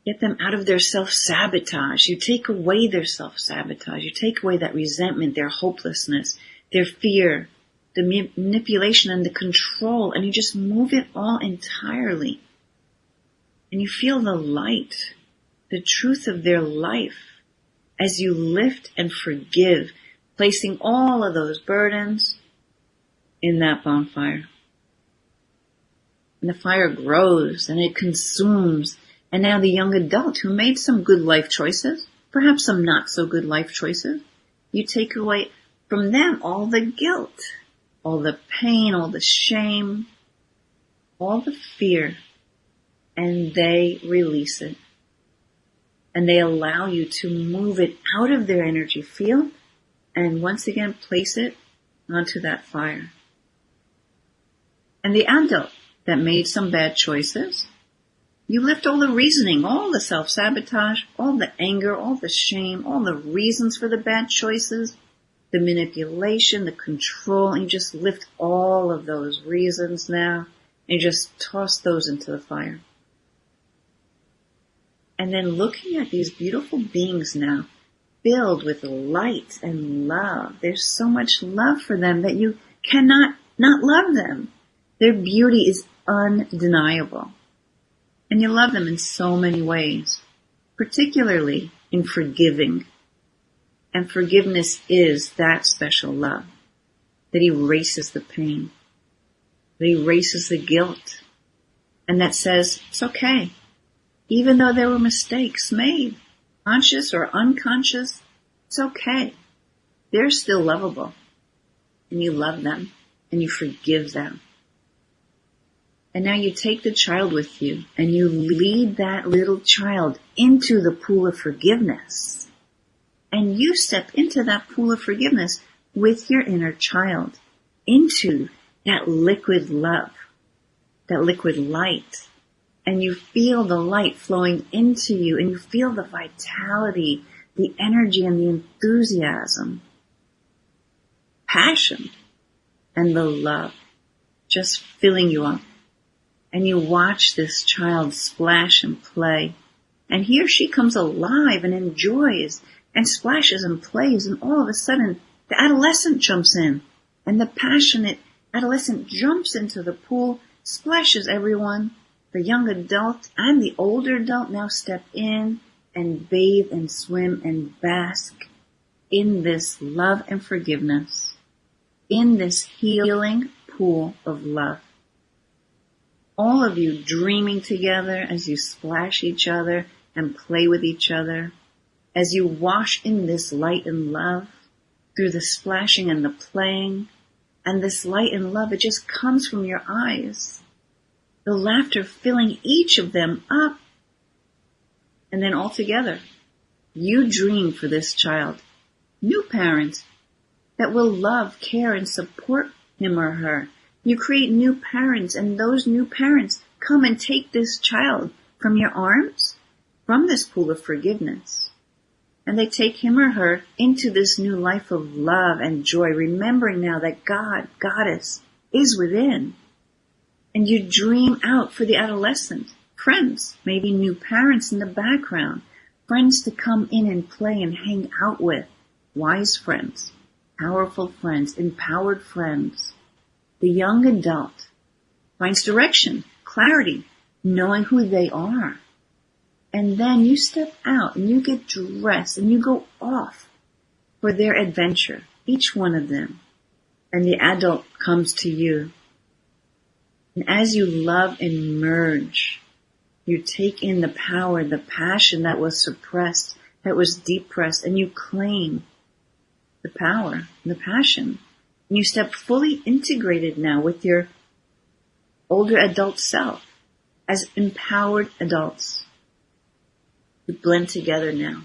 get them out of their self-sabotage. You take away their self-sabotage. You take away that resentment, their hopelessness, their fear, the manipulation and the control, and you just move it all entirely. And you feel the light, the truth of their life as you lift and forgive, placing all of those burdens in that bonfire. And the fire grows and it consumes. And now the young adult who made some good life choices, perhaps some not so good life choices, you take away from them all the guilt, all the pain, all the shame, all the fear, and they release it. And they allow you to move it out of their energy field and once again place it onto that fire. And the adult that made some bad choices. You left all the reasoning, all the self-sabotage, all the anger, all the shame, all the reasons for the bad choices, the manipulation, the control, and you just lift all of those reasons now and you just toss those into the fire. And then looking at these beautiful beings now, filled with light and love. There's so much love for them that you cannot not love them. Their beauty is undeniable. And you love them in so many ways, particularly in forgiving. And forgiveness is that special love that erases the pain, that erases the guilt, and that says, it's okay. Even though there were mistakes made, conscious or unconscious, it's okay. They're still lovable. And you love them and you forgive them. And now you take the child with you and you lead that little child into the pool of forgiveness. And you step into that pool of forgiveness with your inner child, into that liquid love, that liquid light. And you feel the light flowing into you and you feel the vitality, the energy and the enthusiasm, passion, and the love just filling you up. And you watch this child splash and play. And he or she comes alive and enjoys and splashes and plays. And all of a sudden, the adolescent jumps in. And the passionate adolescent jumps into the pool, splashes everyone. The young adult and the older adult now step in and bathe and swim and bask in this love and forgiveness, in this healing pool of love. All of you dreaming together as you splash each other and play with each other, as you wash in this light and love through the splashing and the playing, and this light and love, it just comes from your eyes. The laughter filling each of them up. And then all together, you dream for this child, new parents that will love, care, and support him or her. You create new parents, and those new parents come and take this child from your arms, from this pool of forgiveness. And they take him or her into this new life of love and joy, remembering now that God, Goddess, is within. And you dream out for the adolescent, friends, maybe new parents in the background, friends to come in and play and hang out with, wise friends, powerful friends, empowered friends. The young adult finds direction, clarity, knowing who they are. And then you step out and you get dressed and you go off for their adventure, each one of them. And the adult comes to you. And as you love and merge, you take in the power, the passion that was suppressed, that was depressed, and you claim the power, the passion. And you step fully integrated now with your older adult self as empowered adults. You blend together now,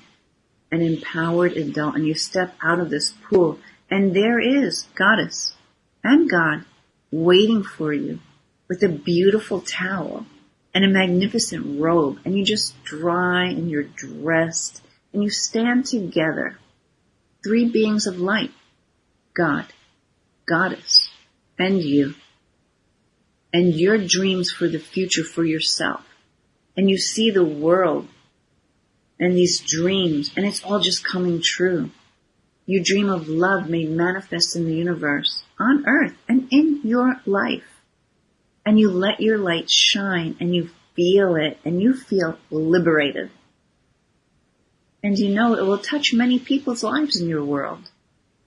an empowered adult, and you step out of this pool, and there is Goddess and God waiting for you with a beautiful towel and a magnificent robe, and you just dry and you're dressed, and you stand together, three beings of light, God, Goddess, and you, and your dreams for the future for yourself, and you see the world and these dreams, and it's all just coming true. You dream of love made manifest in the universe, on earth, and in your life. And you let your light shine, and you feel it, and you feel liberated. And you know it will touch many people's lives in your world.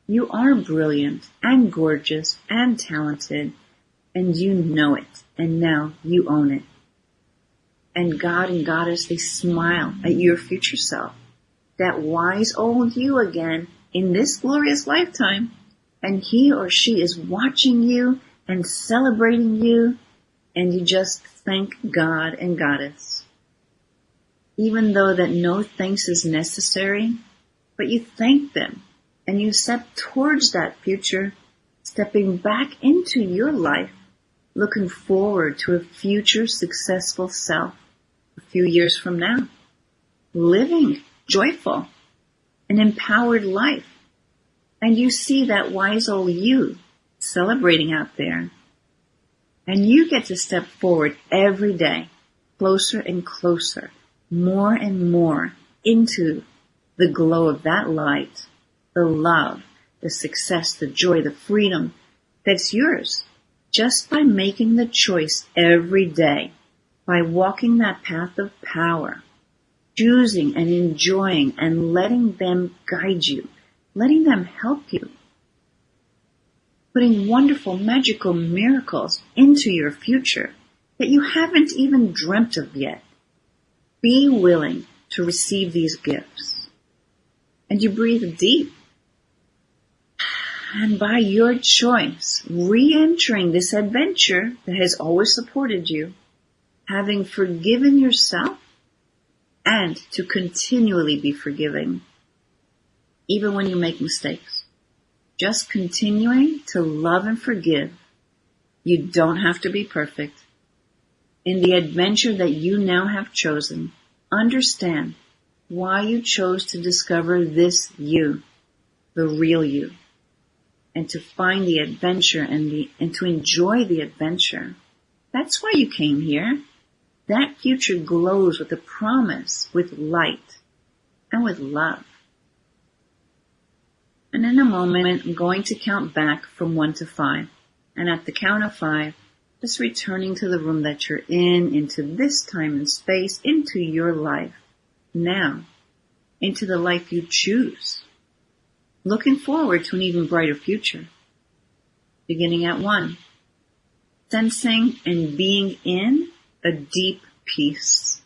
You are brilliant, and gorgeous, and talented, and you know it, and now you own it. And God and Goddess, they smile at your future self, that wise old you again in this glorious lifetime. And he or she is watching you and celebrating you, and you just thank God and Goddess. Even though that no thanks is necessary, but you thank them, and you step towards that future, stepping back into your life looking forward to a future successful self a few years from now, living joyful and empowered life. And you see that wise old you celebrating out there. And you get to step forward every day, closer and closer, more and more into the glow of that light, the love, the success, the joy, the freedom that's yours, just by making the choice every day, by walking that path of power, choosing and enjoying and letting them guide you, letting them help you, putting wonderful, magical miracles into your future that you haven't even dreamt of yet. Be willing to receive these gifts. And you breathe deep. And by your choice, re-entering this adventure that has always supported you, having forgiven yourself, and to continually be forgiving, even when you make mistakes. Just continuing to love and forgive. You don't have to be perfect. In the adventure that you now have chosen, understand why you chose to discover this you, the real you, and to find the adventure and to enjoy the adventure. That's why you came here. That future glows with a promise, with light, and with love. And in a moment, I'm going to count back from 1 to 5. And at the count of 5, just returning to the room that you're in, into this time and space, into your life now, into the life you choose. Looking forward to an even brighter future. Beginning at 1. Sensing and being in a deep peace.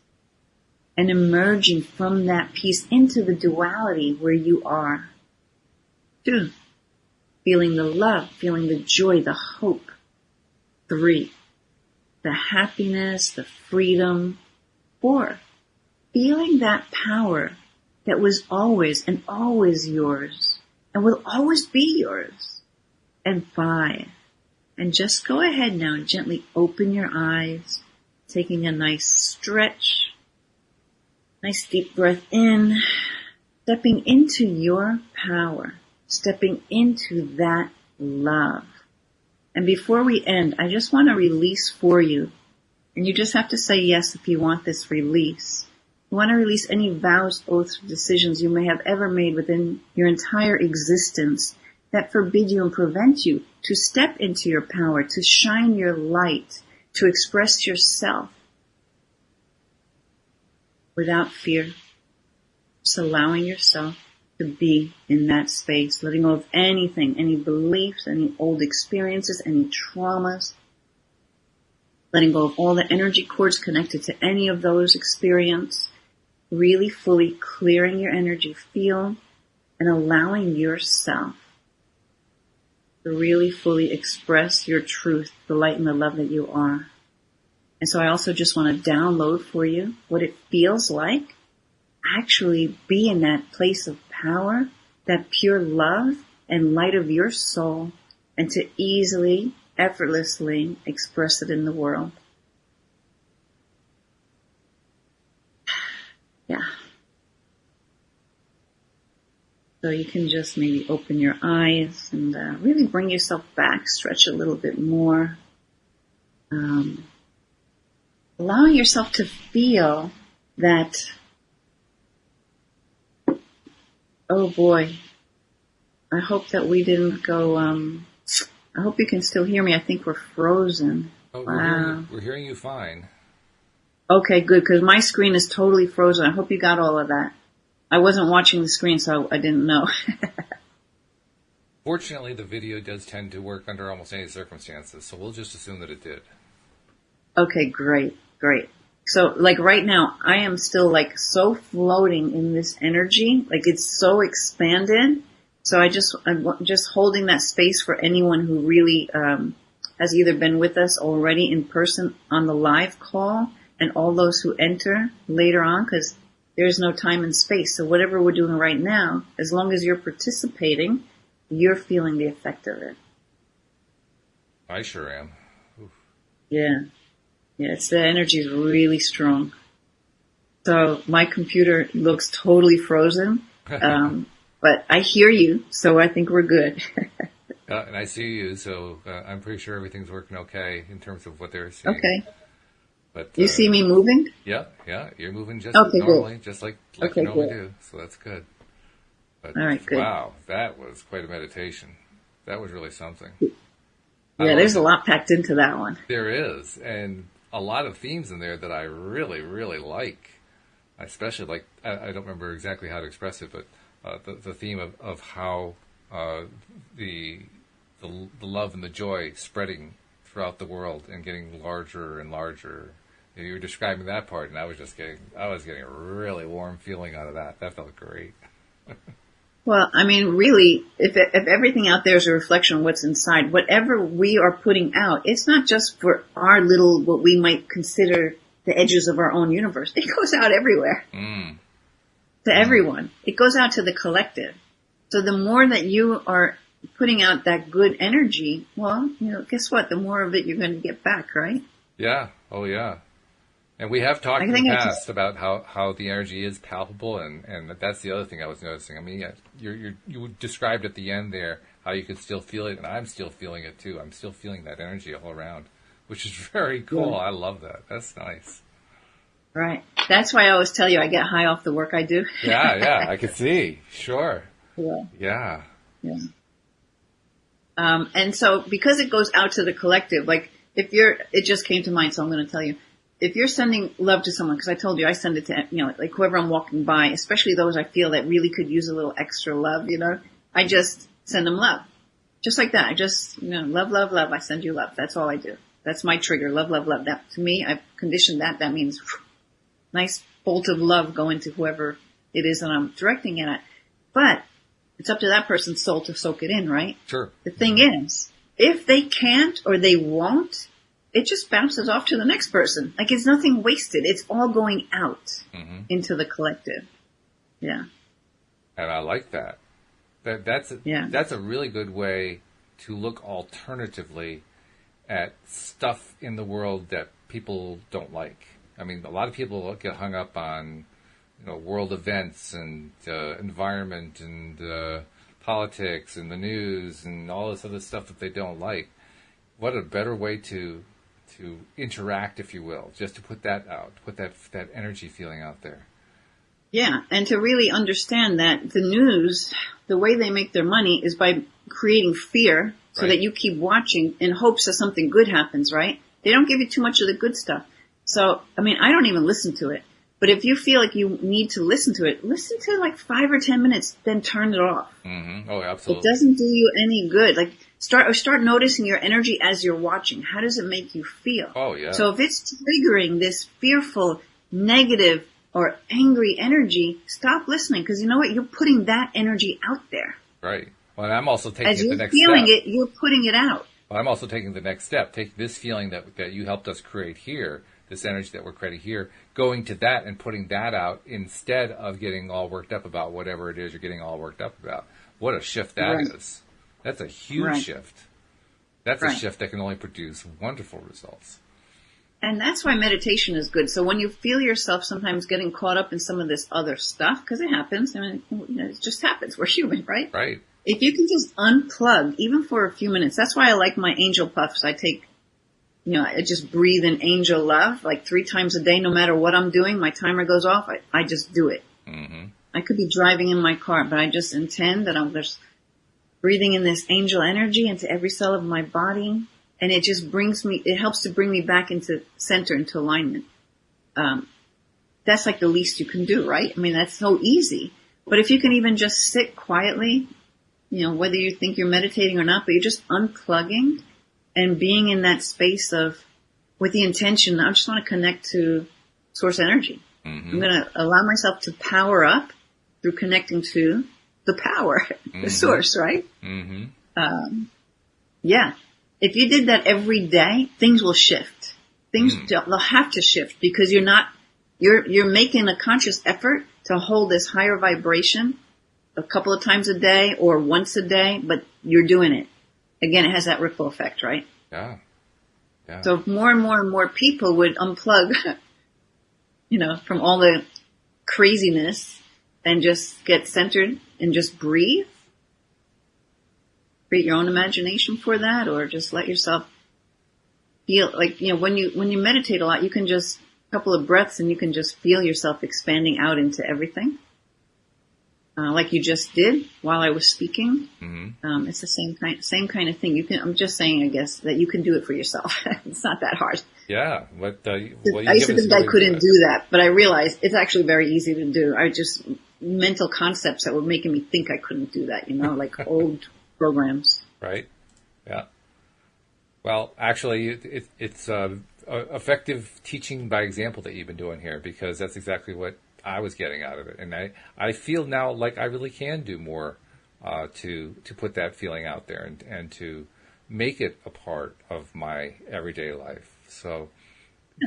And emerging from that peace into the duality where you are. 2. Feeling the love, feeling the joy, the hope. 3. The happiness, the freedom. 4. Feeling that power that was always and always yours and will always be yours. And 5. And just go ahead now and gently open your eyes, taking a nice stretch, nice deep breath in, stepping into your power, stepping into that love. And before we end, I just want to release for you, and you just have to say yes if you want this release. You want to release any vows, oaths, or decisions you may have ever made within your entire existence that forbid you and prevent you to step into your power, to shine your light, to express yourself without fear. Just allowing yourself to be in that space, letting go of anything, any beliefs, any old experiences, any traumas, letting go of all the energy cords connected to any of those experiences, really fully clearing your energy field and allowing yourself to really fully express your truth, the light and the love that you are. And so I also just want to download for you what it feels like actually be in that place of power, that pure love and light of your soul, and to easily, effortlessly express it in the world. Yeah. So you can just maybe open your eyes and really bring yourself back, stretch a little bit more. Allowing yourself to feel that, oh boy, I hope that we didn't go, I hope you can still hear me. I think we're frozen. Oh, wow. We're hearing you fine. Okay, good, because my screen is totally frozen. I hope you got all of that. I wasn't watching the screen, so I didn't know. Fortunately, the video does tend to work under almost any circumstances, so we'll just assume that it did. Okay, great. So, like right now, I am still like so floating in this energy, like it's so expanded. So I'm just holding that space for anyone who really has either been with us already in person on the live call, and all those who enter later on, because there's no time and space. So whatever we're doing right now, as long as you're participating, you're feeling the effect of it. I sure am. Oof. Yeah. Yeah. It's the energy is really strong. So my computer looks totally frozen. But I hear you, so I think we're good. And I see you, so I'm pretty sure everything's working okay in terms of what they're seeing. Okay. But you see me moving? Yeah, you're moving just okay, normally, good. just like okay, you normally good. do. So that's good. But all right, good. Wow, that was quite a meditation. That was really something. Yeah, there's a lot packed into that one. There is, and a lot of themes in there that I really, really like. I especially like. I don't remember exactly how to express it, but the theme of how the love and the joy spreading throughout the world and getting larger and larger. You were describing that part, and I was getting a really warm feeling out of that. That felt great. Well, I mean, really, if everything out there is a reflection of what's inside, whatever we are putting out, it's not just for our little, what we might consider the edges of our own universe. It goes out everywhere. To everyone. It goes out to the collective. So the more that you are putting out that good energy, well, guess what? The more of it you're going to get back, right? Yeah. Oh, yeah. And we have talked in the past about how the energy is palpable, and that's the other thing I was noticing. I mean, you described at the end there how you could still feel it, and I'm still feeling it too. I'm still feeling that energy all around, which is very cool. Yeah. I love that. That's nice. Right. That's why I always tell you I get high off the work I do. Yeah, I can see. Sure. Yeah. And so because it goes out to the collective, like it just came to mind, so I'm going to tell you. If you're sending love to someone, because I told you I send it to, like whoever I'm walking by, especially those I feel that really could use a little extra love, I just send them love. Just like that. I just, love, love, love. I send you love. That's all I do. That's my trigger. Love, love, love. That, to me, I've conditioned that. That means nice bolt of love going to whoever it is that I'm directing it at. But it's up to that person's soul to soak it in, right? Sure. The thing is, if they can't or they won't, it just bounces off to the next person. Like it's nothing wasted. It's all going out into the collective. Yeah. And I like that. That's a really good way to look alternatively at stuff in the world that people don't like. I mean, a lot of people get hung up on, world events and environment and politics and the news and all this other stuff that they don't like. What a better way to interact, if you will, just to put that out, put that energy feeling out there. Yeah, and to really understand that the news, the way they make their money is by creating fear so that you keep watching in hopes that something good happens, right? They don't give you too much of the good stuff. So, I mean, I don't even listen to it. But if you feel like you need to listen to it, listen to like 5 or 10 minutes, then turn it off. Mm-hmm. Oh, absolutely. It doesn't do you any good. Like start noticing your energy as you're watching. How does it make you feel? Oh, yeah. So if it's triggering this fearful, negative, or angry energy, stop listening. Because you know what? You're putting that energy out there. Right. Well, and I'm also taking as it the next step. As you're feeling it, you're putting it out. Well, I'm also taking the next step. Take this feeling that you helped us create here, this energy that we're creating here, going to that and putting that out instead of getting all worked up about whatever it is you're getting all worked up about. What a shift that is. That's a huge shift. That's a shift that can only produce wonderful results. And that's why meditation is good. So when you feel yourself sometimes getting caught up in some of this other stuff, because it happens, I mean, it just happens. We're human, right? Right. If you can just unplug, even for a few minutes, that's why I like my angel puffs. I take, I just breathe in angel love like 3 times a day, no matter what I'm doing. My timer goes off. I just do it. Mm-hmm. I could be driving in my car, but I just intend that I'm just breathing in this angel energy into every cell of my body. And it just it helps to bring me back into center, into alignment. That's like the least you can do, right? I mean, that's so easy. But if you can even just sit quietly, whether you think you're meditating or not, but you're just unplugging and being in that space with the intention, I just want to connect to source energy. Mm-hmm. I'm going to allow myself to power up through connecting to the power, the source, right? Mm-hmm. Yeah. If you did that every day, things will shift. They'll have to shift because you're making a conscious effort to hold this higher vibration a couple of times a day or once a day, but you're doing it. Again, it has that ripple effect, right? Yeah. Yeah. So if more and more and more people would unplug, from all the craziness and just get centered and just breathe, create your own imagination for that, or just let yourself feel like, when you meditate a lot, you can just a couple of breaths and you can just feel yourself expanding out into everything. Like you just did while I was speaking. Mm-hmm. It's the same kind of thing. I'm just saying, I guess, that you can do it for yourself. It's not that hard. Yeah. I used to think I couldn't do that, but I realized it's actually very easy to do. Mental concepts that were making me think I couldn't do that, like old programs. Right. Yeah. Well, actually, it's effective teaching by example that you've been doing here, because that's exactly what I was getting out of it. And I feel now like I really can do more to put that feeling out there and to make it a part of my everyday life. So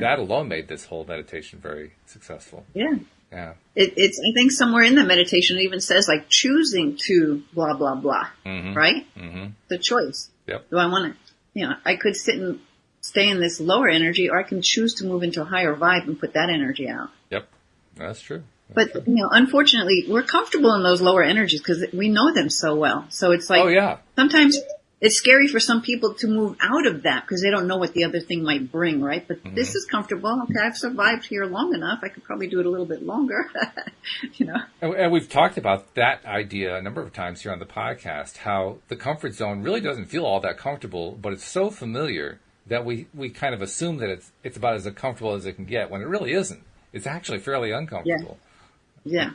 that alone made this whole meditation very successful. Yeah. Yeah. It's I think somewhere in the meditation it even says like choosing to blah, blah, blah. Mm-hmm. Right? Mm-hmm. The choice. Yep. Do I want to, I could sit and stay in this lower energy, or I can choose to move into a higher vibe and put that energy out. Yep. That's true. But, unfortunately, we're comfortable in those lower energies because we know them so well. So it's like, sometimes it's scary for some people to move out of that because they don't know what the other thing might bring, right? But this is comfortable. Okay, I've survived here long enough. I could probably do it a little bit longer, And we've talked about that idea a number of times here on the podcast, how the comfort zone really doesn't feel all that comfortable, but it's so familiar that we kind of assume that it's about as comfortable as it can get, when it really isn't. It's actually fairly uncomfortable. Yeah.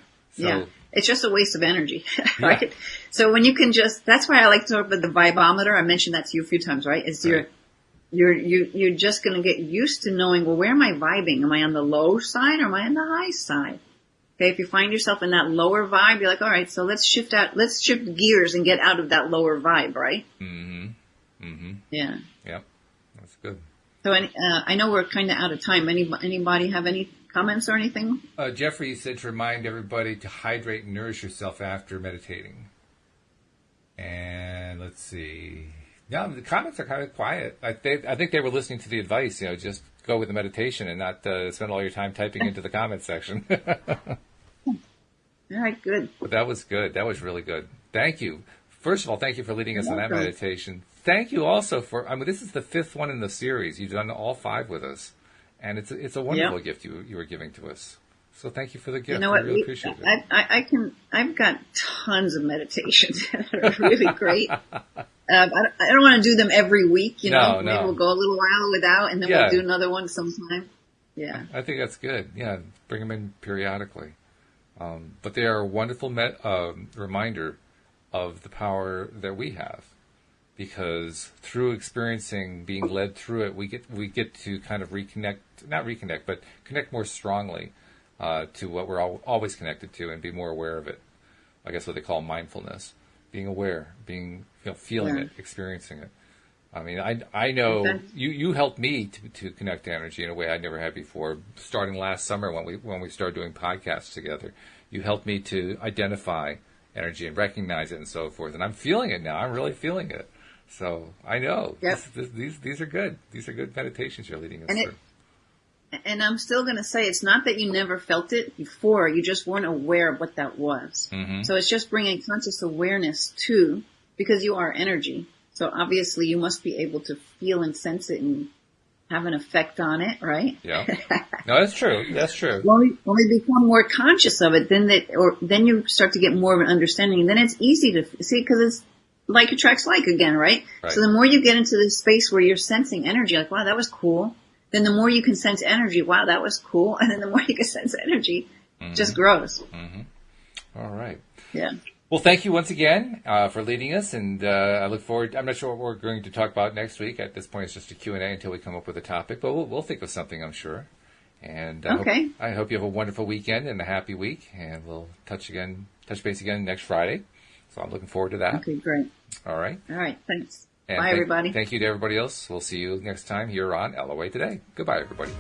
It's just a waste of energy, right? Yeah. So when you can that's why I like to talk about the vibometer. I mentioned that to you a few times, right? You're just going to get used to knowing, well, where am I vibing? Am I on the low side or am I on the high side? Okay. If you find yourself in that lower vibe, you're like, all right, so let's shift gears and get out of that lower vibe, right? Mm-hmm. Mm-hmm. Yeah. Yep. That's good. So I know we're kind of out of time. Anybody have any comments or anything? Jeffrey said to remind everybody to hydrate and nourish yourself after meditating. And let's see. No, the comments are kind of quiet. I think they were listening to the advice, just go with the meditation and not spend all your time typing into the comments section. All right, good. But that was good. That was really good. Thank you. First of all, thank you for leading us in that meditation. Thank you also this is the 5th one in the series. You've done all 5 with us. And it's a wonderful gift you were giving to us. So thank you for the gift. You know what? I really appreciate it. I've got tons of meditations that are really great. I don't want to do them every week, No. Maybe we'll go a little while without, and then we'll do another one sometime. Yeah. I think that's good. Yeah. Bring them in periodically. But they are a wonderful reminder of the power that we have. Because through experiencing being led through it, we get to kind of but connect more strongly to what we're always connected to and be more aware of it. I guess what they call mindfulness, being aware, feeling it, experiencing it. I mean, I know you helped me to connect to energy in a way I never had before. Starting last summer when we started doing podcasts together, you helped me to identify energy and recognize it and so forth. And I'm feeling it now. I'm really feeling it. So I know these are good. These are good meditations you're leading us through. And I'm still going to say it's not that you never felt it before. You just weren't aware of what that was. Mm-hmm. So it's just bringing conscious awareness to, because you are energy. So obviously you must be able to feel and sense it and have an effect on it, right? Yeah. No, that's true. That's true. When we become more conscious of it, then you start to get more of an understanding, and then it's easy to see, because it's like attracts like again, right? So the more you get into this space where you're sensing energy, like, wow, that was cool. Then the more you can sense energy, wow, that was cool. And then the more you can sense energy, just grows. Mm-hmm. All right. Yeah. Well, thank you once again for leading us, and I look forward. I'm not sure what we're going to talk about next week. At this point, it's just a Q&A until we come up with a topic, but we'll think of something, I'm sure. And I hope you have a wonderful weekend and a happy week, and we'll touch base again next Friday. So I'm looking forward to that. Okay, great. All right. Thanks. And bye, everybody. Thank you to everybody else. We'll see you next time here on LOA Today. Goodbye, everybody.